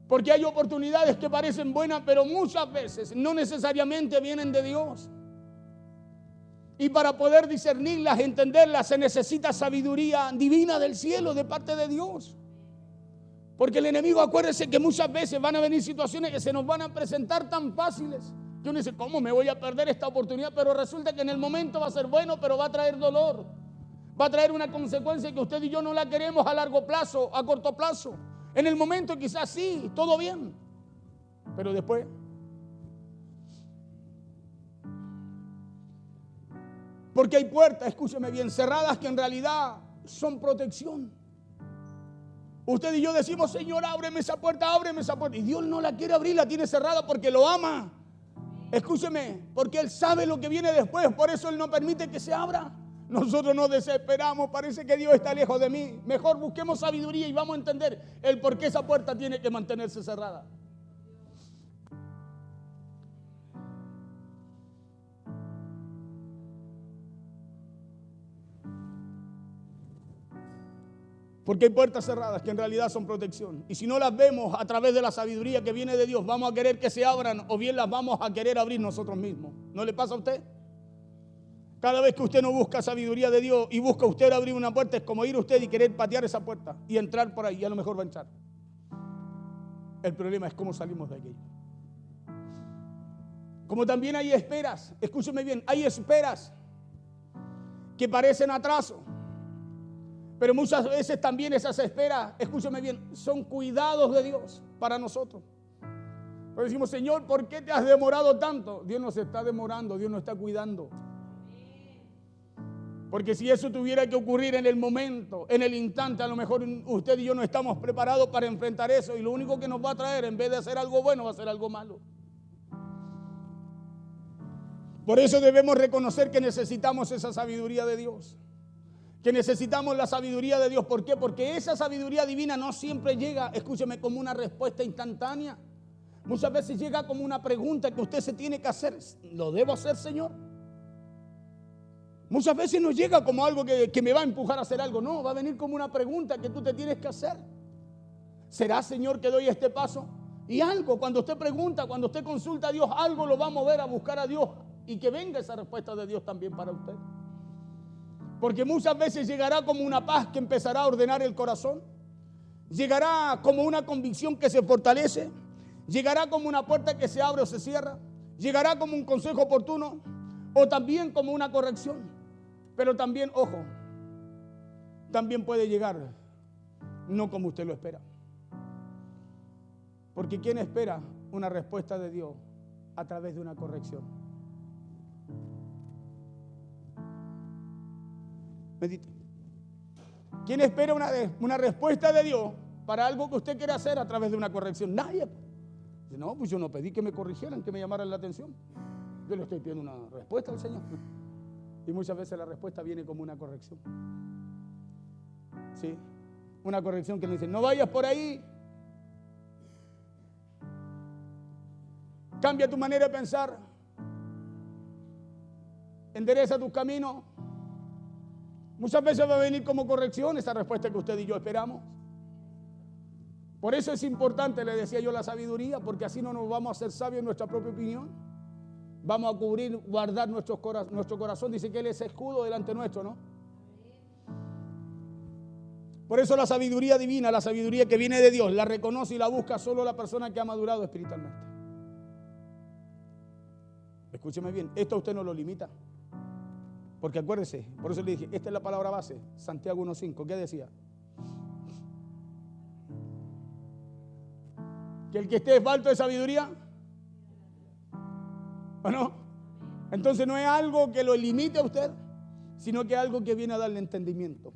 Porque hay oportunidades que parecen buenas, pero muchas veces no necesariamente vienen de Dios. Y para poder discernirlas, entenderlas, se necesita sabiduría divina del cielo, de parte de Dios. Porque el enemigo, acuérdese que muchas veces van a venir situaciones que se nos van a presentar tan fáciles, que uno dice, ¿cómo me voy a perder esta oportunidad? Pero resulta que en el momento va a ser bueno, pero va a traer dolor. Va a traer una consecuencia que usted y yo no la queremos a largo plazo, a corto plazo. En el momento quizás sí, todo bien, pero después. Porque hay puertas, escúcheme bien, cerradas que en realidad son protección. Usted y yo decimos, Señor, ábreme esa puerta, ábreme esa puerta. Y Dios no la quiere abrir, la tiene cerrada porque lo ama. Escúcheme, porque Él sabe lo que viene después, por eso Él no permite que se abra. Nosotros nos desesperamos, parece que Dios está lejos de mí. Mejor busquemos sabiduría y vamos a entender el por qué esa puerta tiene que mantenerse cerrada. Porque hay puertas cerradas que en realidad son protección. Y si no las vemos a través de la sabiduría que viene de Dios, vamos a querer que se abran o bien las vamos a querer abrir nosotros mismos. ¿No le pasa a usted? Cada vez que usted no busca sabiduría de Dios y busca usted abrir una puerta, es como ir usted y querer patear esa puerta y entrar por ahí, y a lo mejor va a entrar. El problema es cómo salimos de aquello. Como también hay esperas, escúcheme bien, hay esperas que parecen atraso, pero muchas veces también esas esperas, escúcheme bien, son cuidados de Dios para nosotros. Pero decimos, Señor, ¿por qué te has demorado tanto? Dios no se está demorando, Dios nos está cuidando. Porque si eso tuviera que ocurrir en el momento, en el instante, a lo mejor usted y yo no estamos preparados para enfrentar eso, y lo único que nos va a traer, en vez de hacer algo bueno, va a ser algo malo. Por eso debemos reconocer que necesitamos esa sabiduría de Dios. Que necesitamos la sabiduría de Dios. ¿Por qué? Porque esa sabiduría divina no siempre llega, escúcheme, como una respuesta instantánea. Muchas veces llega como una pregunta que usted se tiene que hacer. ¿Lo debo hacer, Señor? Muchas veces no llega como algo que me va a empujar a hacer algo. No, va a venir como una pregunta que tú te tienes que hacer. ¿Será, Señor, que doy este paso? Y algo, cuando usted pregunta, cuando usted consulta a Dios, algo lo va a mover a buscar a Dios. Y que venga esa respuesta de Dios también para usted. Porque muchas veces llegará como una paz que empezará a ordenar el corazón. Llegará como una convicción que se fortalece. Llegará como una puerta que se abre o se cierra. Llegará como un consejo oportuno. O también como una corrección. Pero también, ojo, también puede llegar no como usted lo espera. Porque ¿quién espera una respuesta de Dios a través de una corrección? Medite. ¿Quién espera una respuesta de Dios para algo que usted quiere hacer a través de una corrección? Nadie. No, pues yo no pedí que me corrigieran, que me llamaran la atención. Yo le estoy pidiendo una respuesta al Señor. Y muchas veces la respuesta viene como una corrección. ¿Sí? Una corrección que le dice, no vayas por ahí. Cambia tu manera de pensar. Endereza tus caminos. Muchas veces va a venir como corrección esa respuesta que usted y yo esperamos. Por eso es importante, le decía yo, la sabiduría, porque así no nos vamos a hacer sabios en nuestra propia opinión. Vamos a cubrir, guardar nuestro corazón. Dice que Él es escudo delante nuestro, ¿no? Por eso la sabiduría divina, la sabiduría que viene de Dios, la reconoce y la busca solo la persona que ha madurado espiritualmente. Escúcheme bien, esto a usted no lo limita. Porque acuérdese, por eso le dije, esta es la palabra base, Santiago 1.5, ¿qué decía? Que el que esté falto de sabiduría, ¿o no? Entonces no es algo que lo limite a usted, sino que es algo que viene a darle entendimiento.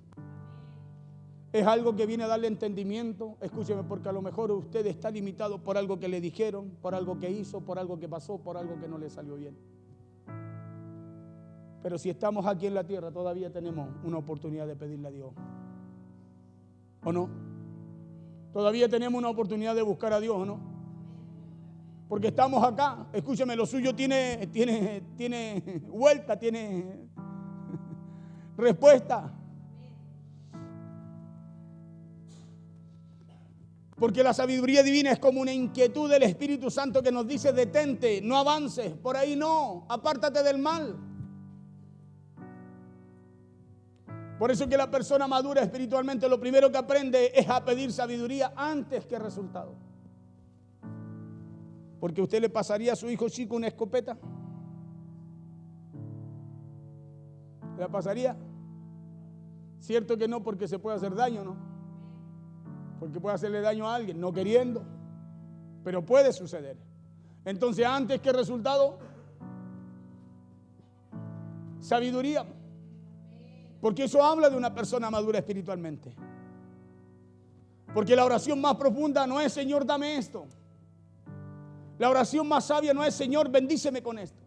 Es algo que viene a darle entendimiento, escúcheme, porque a lo mejor usted está limitado por algo que le dijeron, por algo que hizo, por algo que pasó, por algo que no le salió bien. Pero si estamos aquí en la tierra, todavía tenemos una oportunidad de pedirle a Dios. ¿O no? Todavía tenemos una oportunidad de buscar a Dios, ¿o no? Porque estamos acá. Escúchame, lo suyo tiene vuelta, tiene respuesta. Porque la sabiduría divina es como una inquietud del Espíritu Santo que nos dice, detente, no avances, por ahí no, apártate del mal. Por eso que la persona madura espiritualmente lo primero que aprende es a pedir sabiduría antes que resultado. Porque usted le pasaría a su hijo chico una escopeta. ¿Le pasaría? Cierto que no, porque se puede hacer daño, ¿no? Porque puede hacerle daño a alguien, no queriendo. Pero puede suceder. Entonces, antes que resultado, sabiduría. Porque eso habla de una persona madura espiritualmente. Porque la oración más profunda no es, Señor, dame esto. La oración más sabia no es, Señor, bendíceme con esto.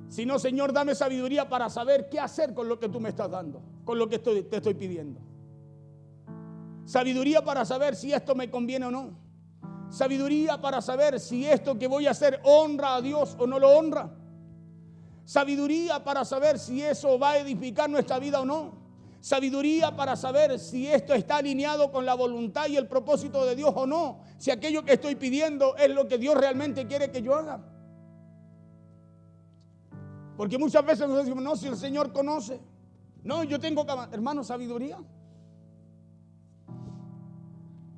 Sino, Señor, dame sabiduría para saber qué hacer con lo que tú me estás dando, con lo que te estoy pidiendo. Sabiduría para saber si esto me conviene o no. Sabiduría para saber si esto que voy a hacer honra a Dios o no lo honra. Sabiduría para saber si eso va a edificar nuestra vida o no. Sabiduría para saber si esto está alineado con la voluntad y el propósito de Dios o no. Si aquello que estoy pidiendo es lo que Dios realmente quiere que yo haga. Porque muchas veces nos decimos, no, si el Señor conoce. No, yo tengo que, hermano, sabiduría.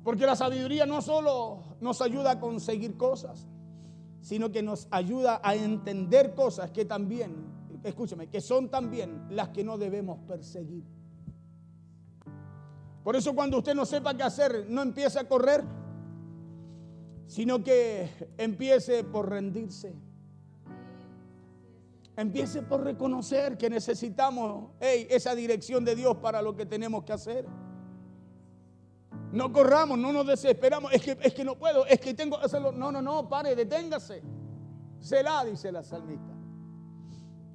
Porque la sabiduría no solo nos ayuda a conseguir cosas, sino que nos ayuda a entender cosas que también, escúchame, que son también las que no debemos perseguir. Por eso cuando usted no sepa qué hacer, no empiece a correr, sino que empiece por rendirse. Empiece por reconocer que necesitamos esa dirección de Dios para lo que tenemos que hacer. No corramos, no nos desesperamos. Es que no puedo, es que tengo que hacerlo. No, pare, deténgase. Selah, dice la salmista.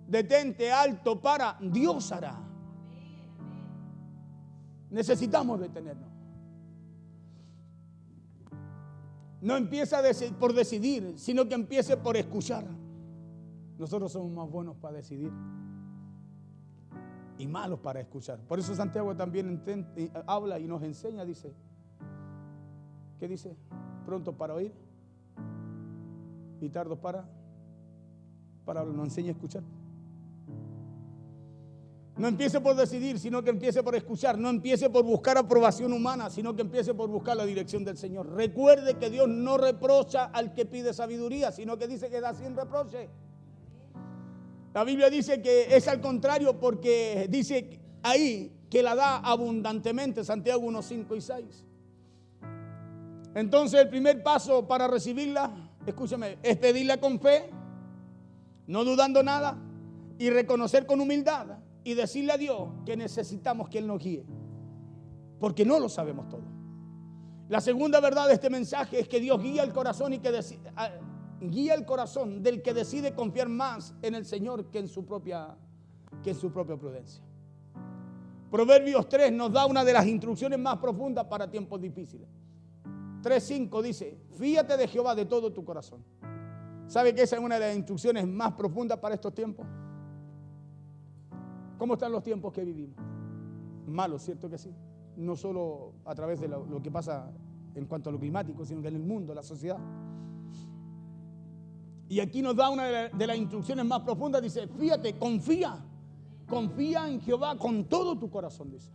Detente, alto, para, Dios hará. Necesitamos detenernos. No empieza por decidir, sino que empiece por escuchar. Nosotros somos más buenos para decidir y malos para escuchar. Por eso Santiago también habla y nos enseña, dice, ¿qué dice? Pronto para oír y tardo para nos enseña a escuchar. No empiece por decidir, sino que empiece por escuchar. No empiece por buscar aprobación humana, sino que empiece por buscar la dirección del Señor. Recuerde que Dios no reprocha al que pide sabiduría, sino que dice que da sin reproche. La Biblia dice que es al contrario, porque dice ahí que la da abundantemente, Santiago 1, 5 y 6. Entonces el primer paso para recibirla, escúchame, es pedirla con fe, no dudando nada, y reconocer con humildad y decirle a Dios que necesitamos que Él nos guíe, porque no lo sabemos todo. La segunda verdad de este mensaje es que Dios guía el corazón y guía el corazón del que decide confiar más en el Señor que en su propia prudencia. Proverbios 3 nos da una de las instrucciones más profundas para tiempos difíciles. 3:5 dice, fíate de Jehová de todo tu corazón. ¿Sabe que esa es una de las instrucciones más profundas para estos tiempos? ¿Cómo están los tiempos que vivimos? Malos, ¿cierto que sí? No solo a través de lo que pasa en cuanto a lo climático, sino que en el mundo, la sociedad. Y aquí nos da una de las instrucciones más profundas, dice, fíjate, confía en Jehová con todo tu corazón, dice.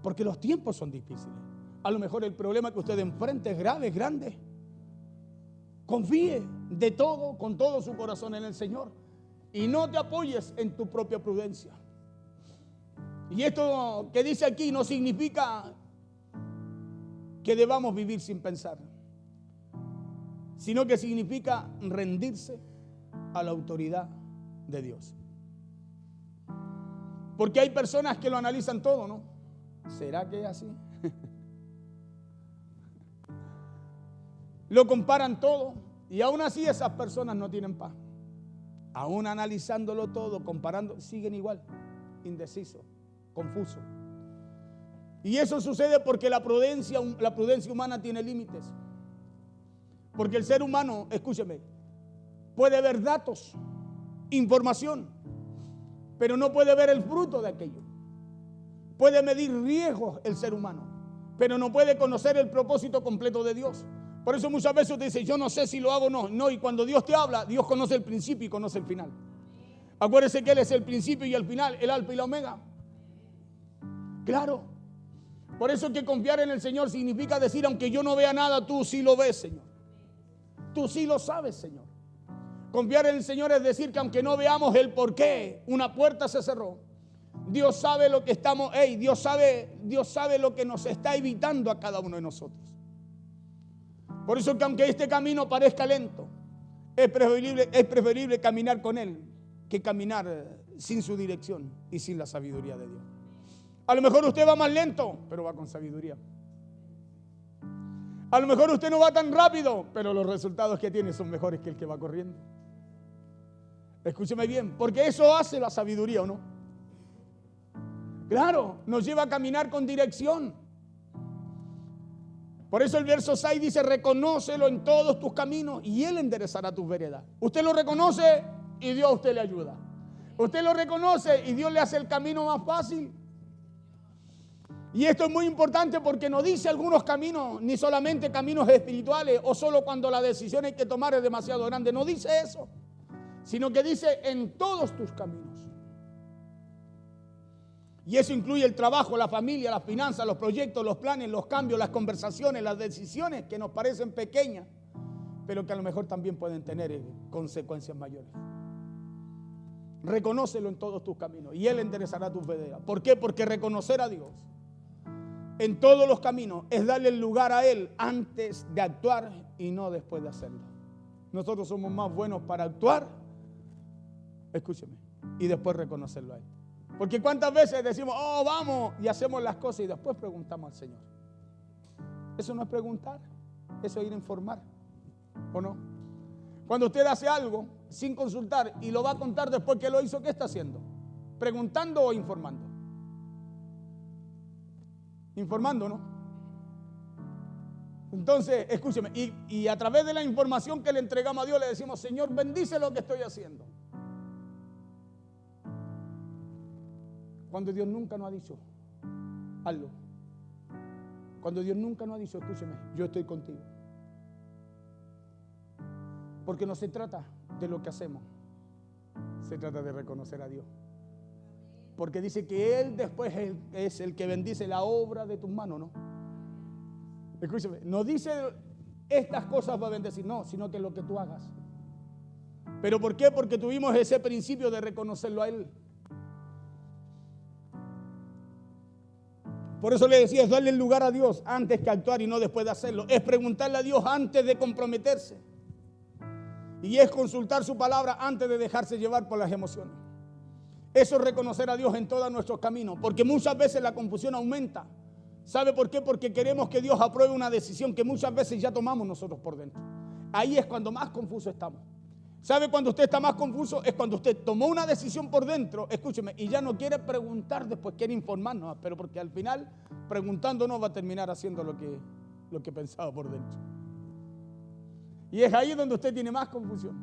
Porque los tiempos son difíciles. A lo mejor el problema que usted enfrenta es grave, es grande. Confíe de todo, con todo su corazón en el Señor. Y no te apoyes en tu propia prudencia. Y esto que dice aquí no significa que debamos vivir sin pensar, sino que significa rendirse a la autoridad de Dios. Porque hay personas que lo analizan todo, ¿no? ¿Será que es así? Lo comparan todo y aún así esas personas no tienen paz. Aún analizándolo todo, comparando, siguen igual, indecisos, confusos. Y eso sucede porque la prudencia humana tiene límites. Porque el ser humano, escúcheme, puede ver datos, información, pero no puede ver el fruto de aquello. Puede medir riesgos el ser humano, pero no puede conocer el propósito completo de Dios. Por eso muchas veces usted dice, yo no sé si lo hago o no. No, y cuando Dios te habla, Dios conoce el principio y conoce el final. Acuérdese que Él es el principio y el final, el alfa y la omega. Claro. Por eso que confiar en el Señor significa decir, aunque yo no vea nada, tú sí lo ves, Señor. Tú sí lo sabes, Señor. Confiar en el Señor es decir que aunque no veamos el por qué una puerta se cerró, Dios sabe lo que estamos, Dios sabe lo que nos está evitando a cada uno de nosotros. Por eso que aunque este camino parezca lento, es preferible caminar con Él que caminar sin su dirección y sin la sabiduría de Dios. A lo mejor usted va más lento, pero va con sabiduría. A lo mejor usted no va tan rápido, pero los resultados que tiene son mejores que el que va corriendo. Escúcheme bien, porque eso hace la sabiduría, ¿o no? Claro, nos lleva a caminar con dirección. Por eso el verso 6 dice, reconócelo en todos tus caminos y Él enderezará tus veredas. Usted lo reconoce y Dios a usted le ayuda. Usted lo reconoce y Dios le hace el camino más fácil. Y esto es muy importante porque no dice algunos caminos, ni solamente caminos espirituales o solo cuando la decisión hay que tomar es demasiado grande. No dice eso, sino que dice en todos tus caminos. Y eso incluye el trabajo, la familia, las finanzas, los proyectos, los planes, los cambios, las conversaciones, las decisiones que nos parecen pequeñas, pero que a lo mejor también pueden tener consecuencias mayores. Reconócelo en todos tus caminos y Él enderezará tus veredas. ¿Por qué? Porque reconocer a Dios en todos los caminos es darle el lugar a Él antes de actuar y no después de hacerlo. Nosotros somos más buenos para actuar, escúcheme, y después reconocerlo a Él. Porque cuántas veces decimos, oh, vamos, y hacemos las cosas y después preguntamos al Señor. Eso no es preguntar, eso es ir a informar, ¿o no? Cuando usted hace algo sin consultar y lo va a contar después que lo hizo, ¿qué está haciendo? ¿Preguntando o informando? Informando, ¿no? Entonces, escúcheme, y a través de la información que le entregamos a Dios le decimos, Señor, bendice lo que estoy haciendo. Cuando Dios nunca nos ha dicho, hazlo. Cuando Dios nunca nos ha dicho, escúcheme, yo estoy contigo. Porque no se trata de lo que hacemos, se trata de reconocer a Dios. Porque dice que Él después es el que bendice la obra de tus manos, ¿no? Escúcheme, no dice estas cosas va a bendecir, no, sino que lo que tú hagas. ¿Pero por qué? Porque tuvimos ese principio de reconocerlo a Él. Por eso le decía, es darle el lugar a Dios antes que actuar y no después de hacerlo. Es preguntarle a Dios antes de comprometerse. Y es consultar su palabra antes de dejarse llevar por las emociones. Eso es reconocer a Dios en todos nuestros caminos. Porque muchas veces la confusión aumenta. ¿Sabe por qué? Porque queremos que Dios apruebe una decisión que muchas veces ya tomamos nosotros por dentro. Ahí es cuando más confuso estamos. ¿Sabe cuando usted está más confuso? Es cuando usted tomó una decisión por dentro, escúcheme, y ya no quiere preguntar después, quiere informarnos, pero porque al final, preguntándonos, va a terminar haciendo lo que pensaba por dentro. Y es ahí donde usted tiene más confusión.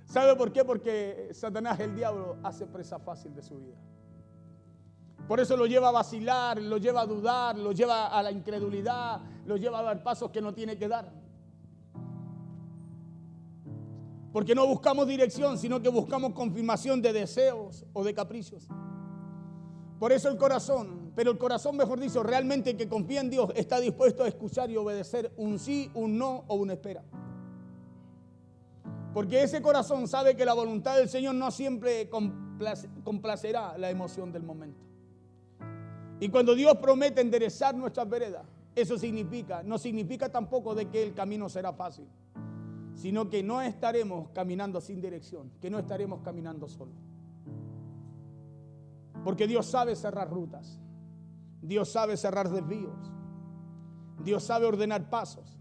¿Sabe por qué? Porque Satanás, el diablo, hace presa fácil de su vida. Por eso lo lleva a vacilar, lo lleva a dudar, lo lleva a la incredulidad, lo lleva a dar pasos que no tiene que dar. Porque no buscamos dirección, sino que buscamos confirmación de deseos o de caprichos. Por eso el corazón, pero el corazón, mejor dicho, realmente que confía en Dios, está dispuesto a escuchar y obedecer un sí, un no o una espera. Porque ese corazón sabe que la voluntad del Señor no siempre complacerá la emoción del momento. Y cuando Dios promete enderezar nuestras veredas, eso no significa tampoco de que el camino será fácil, sino que no estaremos caminando sin dirección, que no estaremos caminando solos. Porque Dios sabe cerrar rutas, Dios sabe cerrar desvíos, Dios sabe ordenar pasos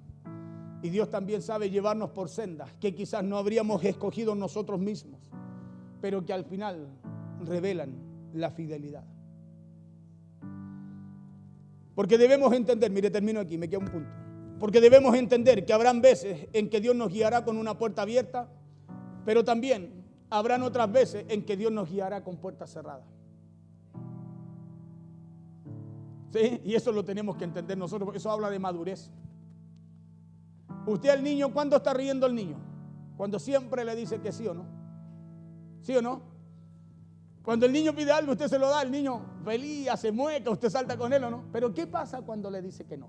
y Dios también sabe llevarnos por sendas que quizás no habríamos escogido nosotros mismos, pero que al final revelan la fidelidad. Porque debemos entender, mire, termino aquí, me queda un punto. Porque debemos entender que habrán veces en que Dios nos guiará con una puerta abierta, pero también habrán otras veces en que Dios nos guiará con puertas cerradas. ¿Sí? Y eso lo tenemos que entender nosotros, porque eso habla de madurez. Usted al niño, ¿cuándo está riendo el niño? Cuando siempre le dice que sí o no. ¿Sí o no? Cuando el niño pide algo, usted se lo da, el niño feliz, hace mueca, usted salta con él o no. Pero ¿qué pasa cuando le dice que no?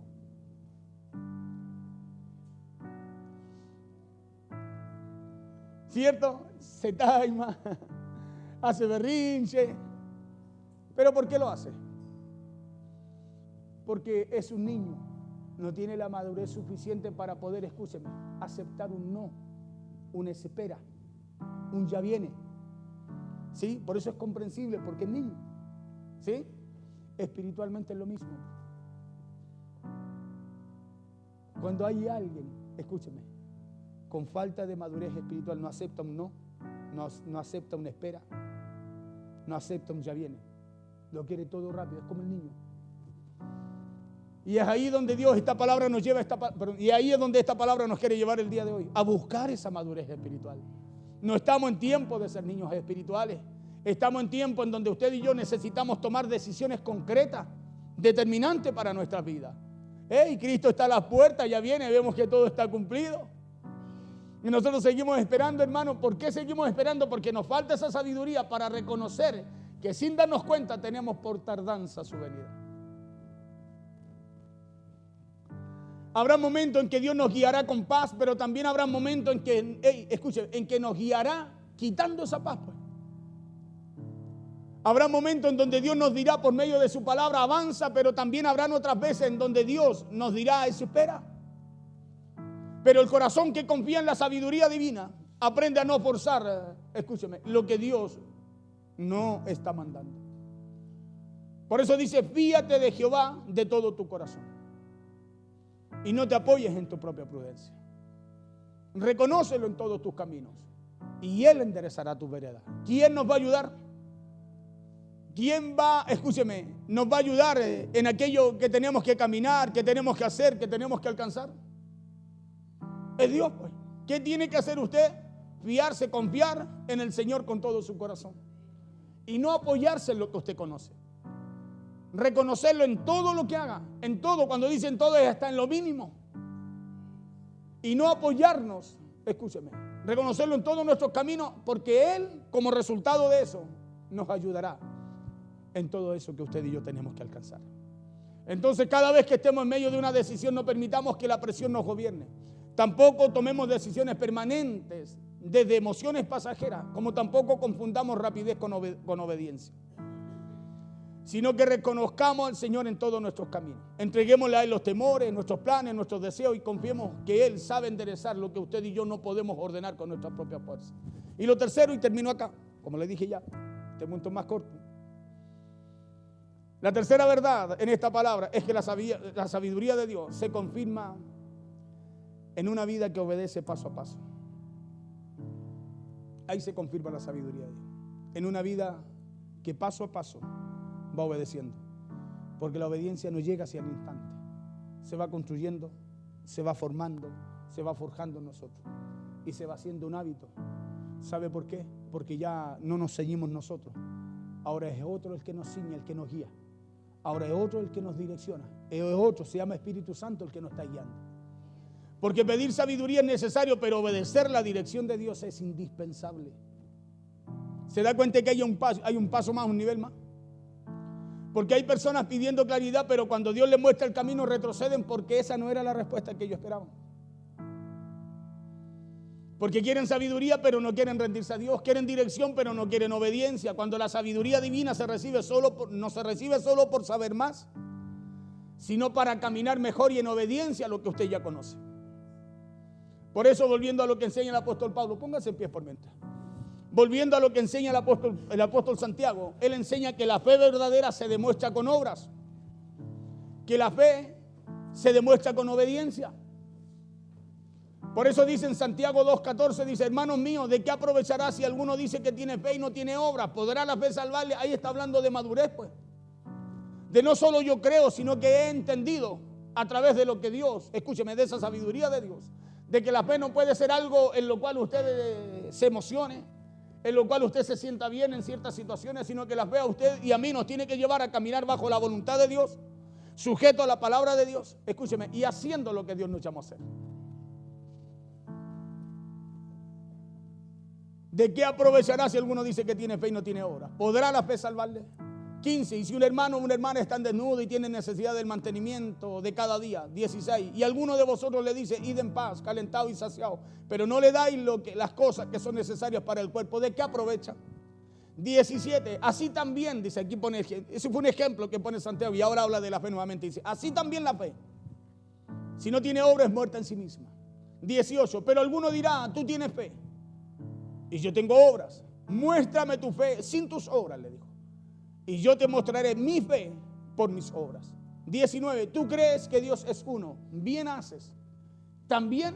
¿Cierto? Se taima, hace berrinche. ¿Pero por qué lo hace? Porque es un niño, no tiene la madurez suficiente para poder, escúcheme, aceptar un no, una espera, un ya viene. ¿Sí? Por eso es comprensible, porque es niño. ¿Sí? Espiritualmente es lo mismo. Cuando hay alguien, escúcheme, con falta de madurez espiritual, no acepta un no acepta una espera, no acepta un ya viene. Lo quiere todo rápido, es como el niño. Y es ahí donde Dios, esta palabra nos lleva, y ahí es donde esta palabra nos quiere llevar el día de hoy, a buscar esa madurez espiritual. No estamos en tiempo de ser niños espirituales. Estamos en tiempo en donde usted y yo necesitamos tomar decisiones concretas, determinantes para nuestras vidas. Cristo está a las puertas, ya viene, vemos que todo está cumplido. Y nosotros seguimos esperando, hermano. ¿Por qué seguimos esperando? Porque nos falta esa sabiduría para reconocer que sin darnos cuenta tenemos por tardanza su venida. Habrá momentos en que Dios nos guiará con paz, pero también habrá momentos en que, escuchen, en que nos guiará quitando esa paz, pues. Habrá momentos en donde Dios nos dirá por medio de su palabra, avanza, pero también habrán otras veces en donde Dios nos dirá, espera. Pero el corazón que confía en la sabiduría divina aprende a no forzar, escúcheme, lo que Dios no está mandando. Por eso dice, fíate de Jehová de todo tu corazón y no te apoyes en tu propia prudencia. Reconócelo en todos tus caminos y Él enderezará tu vereda. ¿Quién nos va a ayudar? ¿Quién va, escúcheme, nos va a ayudar en aquello que tenemos que caminar, que tenemos que hacer, que tenemos que alcanzar? Es Dios, pues. ¿Qué tiene que hacer usted? Fiarse, confiar en el Señor con todo su corazón. Y no apoyarse en lo que usted conoce. Reconocerlo en todo lo que haga. En todo, cuando dicen todo, es hasta en lo mínimo. Y no apoyarnos, escúcheme, reconocerlo en todos nuestros caminos, porque Él, como resultado de eso, nos ayudará en todo eso que usted y yo tenemos que alcanzar. Entonces, cada vez que estemos en medio de una decisión, no permitamos que la presión nos gobierne. Tampoco tomemos decisiones permanentes desde emociones pasajeras, como tampoco confundamos rapidez con obediencia, sino que reconozcamos al Señor en todos nuestros caminos. Entreguémosle a Él los temores, nuestros planes, nuestros deseos y confiemos que Él sabe enderezar lo que usted y yo no podemos ordenar con nuestra propia fuerza. Y lo tercero, y termino acá, como le dije ya, este punto más corto. La tercera verdad en esta palabra es que la sabiduría de Dios se confirma en una vida que obedece paso a paso. Ahí se confirma la sabiduría de Dios. En una vida que paso a paso va obedeciendo. Porque la obediencia no llega hacia el instante. Se va construyendo, se va formando, se va forjando en nosotros. Y se va haciendo un hábito. ¿Sabe por qué? Porque ya no nos ceñimos nosotros. Ahora es otro el que nos ciñe, el que nos guía. Ahora es otro el que nos direcciona. Es otro, se llama Espíritu Santo, el que nos está guiando. Porque pedir sabiduría es necesario, pero obedecer la dirección de Dios es indispensable. ¿Se da cuenta que hay un paso más, un nivel más? Porque hay personas pidiendo claridad, pero cuando Dios les muestra el camino retroceden porque esa no era la respuesta que ellos esperaban. Porque quieren sabiduría, pero no quieren rendirse a Dios. Quieren dirección, pero no quieren obediencia. Cuando la sabiduría divina no se recibe solo por saber más, sino para caminar mejor y en obediencia a lo que usted ya conoce. Por eso, volviendo a lo que enseña el apóstol Pablo, póngase en pie por mientras. Volviendo a lo que enseña el apóstol Santiago, él enseña que la fe verdadera se demuestra con obras, que la fe se demuestra con obediencia. Por eso dice en Santiago 2:14, dice, hermanos míos, ¿de qué aprovechará si alguno dice que tiene fe y no tiene obras? ¿Podrá la fe salvarle? Ahí está hablando de madurez, pues. De no solo yo creo, sino que he entendido a través de lo que Dios, escúcheme, de esa sabiduría de Dios, de que la fe no puede ser algo en lo cual usted se emocione, en lo cual usted se sienta bien en ciertas situaciones, sino que la fe a usted y a mí nos tiene que llevar a caminar bajo la voluntad de Dios, sujeto a la palabra de Dios, escúcheme, y haciendo lo que Dios nos llamó a hacer. ¿De qué aprovechará si alguno dice que tiene fe y no tiene obra? ¿Podrá la fe salvarle? 15. Y si un hermano o una hermana están desnudos y tienen necesidad del mantenimiento de cada día. 16. Y alguno de vosotros le dice, id en paz, calentado y saciado, pero no le dais las cosas que son necesarias para el cuerpo. ¿De qué aprovecha? 17. Así también, dice aquí, ese fue un ejemplo que pone Santiago y ahora habla de la fe nuevamente. Dice, así también la fe, si no tiene obra, es muerta en sí misma. 18. Pero alguno dirá, tú tienes fe y yo tengo obras. Muéstrame tu fe sin tus obras, le dijo. Y yo te mostraré mi fe por mis obras. 19. Tú crees que Dios es uno. Bien haces. También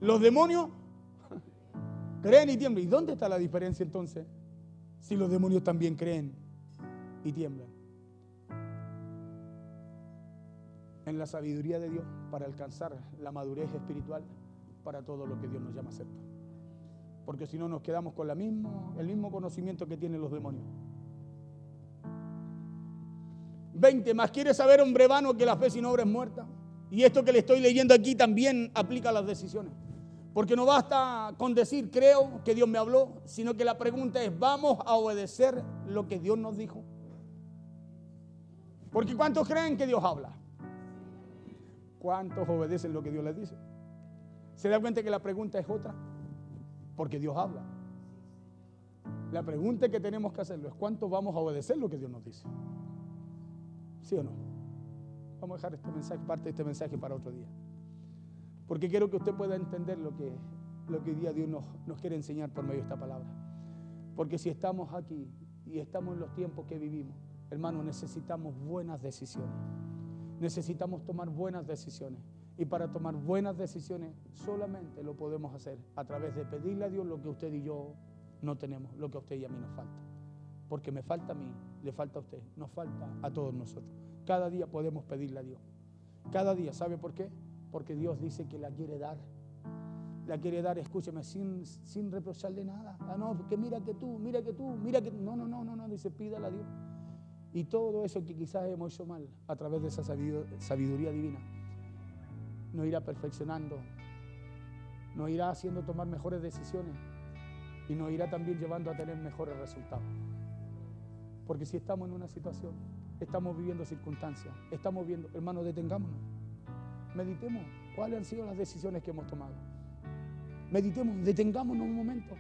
los demonios creen y tiemblan. ¿Y dónde está la diferencia entonces? Si los demonios también creen y tiemblan. En la sabiduría de Dios para alcanzar la madurez espiritual para todo lo que Dios nos llama a hacer. Porque si no nos quedamos con el mismo conocimiento que tienen los demonios. 20. Más quiere saber, hombre vano, que la fe sin obra es muerta. Y esto que le estoy leyendo aquí también aplica a las decisiones. Porque no basta con decir, creo que Dios me habló, sino que la pregunta es, ¿vamos a obedecer lo que Dios nos dijo? Porque ¿cuántos creen que Dios habla? ¿Cuántos obedecen lo que Dios les dice? ¿Se da cuenta que la pregunta es otra? Porque Dios habla. La pregunta que tenemos que hacerlo es, ¿cuántos vamos a obedecer lo que Dios nos dice? ¿Sí o no? Vamos a dejar este mensaje, parte de este mensaje para otro día. Porque quiero que usted pueda entender lo que hoy día Dios nos quiere enseñar por medio de esta palabra. Porque si estamos aquí y estamos en los tiempos que vivimos, hermanos, necesitamos buenas decisiones. Necesitamos tomar buenas decisiones. Y para tomar buenas decisiones solamente lo podemos hacer a través de pedirle a Dios lo que usted y yo no tenemos, lo que a usted y a mí nos falta. Porque me falta a mí, le falta a usted, nos falta a todos nosotros. Cada día podemos pedirle a Dios. Cada día, ¿sabe por qué? Porque Dios dice que la quiere dar. La quiere dar, escúcheme, sin reprocharle nada. Ah, no, porque mira que tú. No, dice, pídale a Dios. Y todo eso que quizás hemos hecho mal a través de esa sabiduría divina nos irá perfeccionando, nos irá haciendo tomar mejores decisiones y nos irá también llevando a tener mejores resultados. Porque si estamos en una situación, estamos viviendo circunstancias, estamos viendo, hermanos, detengámonos, meditemos cuáles han sido las decisiones que hemos tomado. Meditemos, detengámonos un momento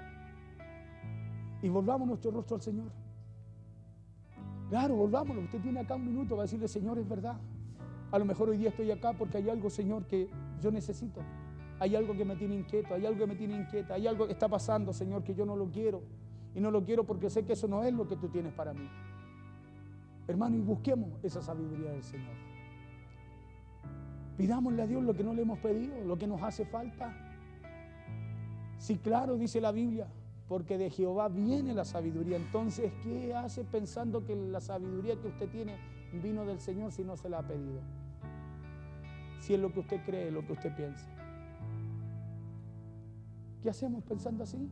y volvamos nuestro rostro al Señor. Claro, volvámonos. Usted tiene acá un minuto, va a decirle, Señor, es verdad. A lo mejor hoy día estoy acá porque hay algo, Señor, que yo necesito. Hay algo que me tiene inquieto, hay algo que me tiene inquieta, hay algo que está pasando, Señor, que yo no lo quiero. Y no lo quiero porque sé que eso no es lo que tú tienes para mí. Hermano, y busquemos esa sabiduría del Señor. Pidámosle a Dios lo que no le hemos pedido, lo que nos hace falta. Sí, claro, dice la Biblia, porque de Jehová viene la sabiduría. Entonces, ¿qué hace pensando que la sabiduría que usted tiene vino del Señor si no se la ha pedido? Si es lo que usted cree, lo que usted piensa. ¿Qué hacemos pensando así?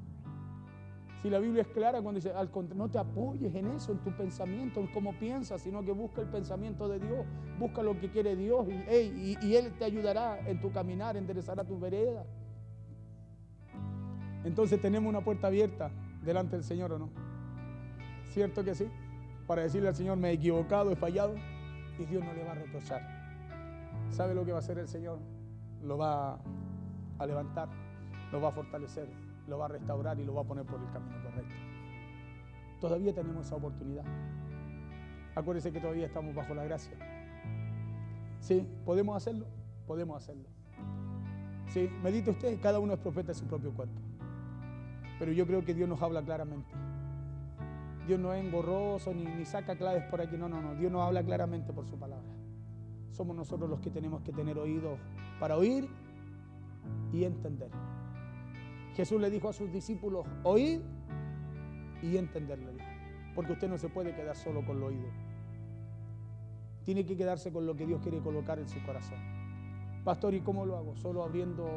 Si la Biblia es clara cuando dice, al contrario, no te apoyes en eso, en tu pensamiento, en cómo piensas, sino que busca el pensamiento de Dios, busca lo que quiere Dios y Él te ayudará en tu caminar, enderezará tu vereda. Entonces tenemos una puerta abierta delante del Señor, ¿o no? ¿Cierto que sí? Para decirle al Señor, me he equivocado, he fallado, y Dios no le va a reprochar. ¿Sabe lo que va a hacer el Señor? Lo va a levantar, lo va a fortalecer, lo va a restaurar y lo va a poner por el camino correcto. Todavía tenemos esa oportunidad. Acuérdese que todavía estamos bajo la gracia. ¿Sí? ¿Podemos hacerlo? Podemos hacerlo. ¿Sí? Medite usted, cada uno es profeta de su propio cuerpo. Pero yo creo que Dios nos habla claramente. Dios no es engorroso ni saca claves por aquí. No. Dios nos habla claramente por su palabra. Somos nosotros los que tenemos que tener oídos para oír y entender. Jesús le dijo a sus discípulos, oíd y entender, le dijo. Porque usted no se puede quedar solo con lo oído. Tiene que quedarse con lo que Dios quiere colocar en su corazón. Pastor, ¿y cómo lo hago? Solo abriendo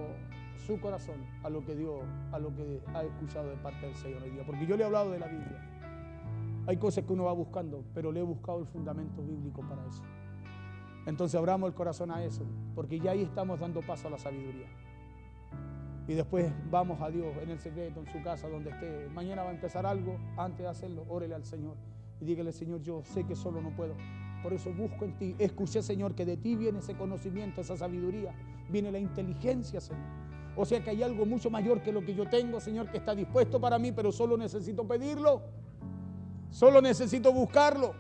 su corazón a lo que Dios, a lo que ha escuchado de parte del Señor hoy día. Porque yo le he hablado de la Biblia. Hay cosas que uno va buscando, pero le he buscado el fundamento bíblico para eso. Entonces abramos el corazón a eso, porque ya ahí estamos dando paso a la sabiduría. Y después vamos a Dios en el secreto, en su casa, donde esté. Mañana va a empezar algo, antes de hacerlo, órele al Señor. Y dígale, Señor, yo sé que solo no puedo. Por eso busco en ti. Escuché, Señor, que de ti viene ese conocimiento, esa sabiduría. Viene la inteligencia, Señor. O sea que hay algo mucho mayor que lo que yo tengo, Señor, que está dispuesto para mí, pero solo necesito pedirlo. Solo necesito buscarlo.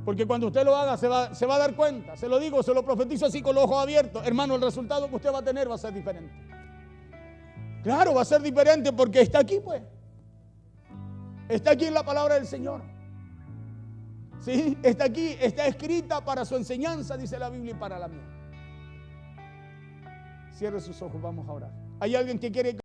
Porque cuando usted lo haga se va a dar cuenta. Se lo digo, se lo profetizo así con los ojos abiertos. Hermano, el resultado que usted va a tener va a ser diferente. Claro, va a ser diferente porque está aquí, pues. Está aquí en la palabra del Señor. ¿Sí? Está aquí, está escrita para su enseñanza, dice la Biblia, y para la mía. Cierre sus ojos, vamos a orar. ¿Hay alguien que quiere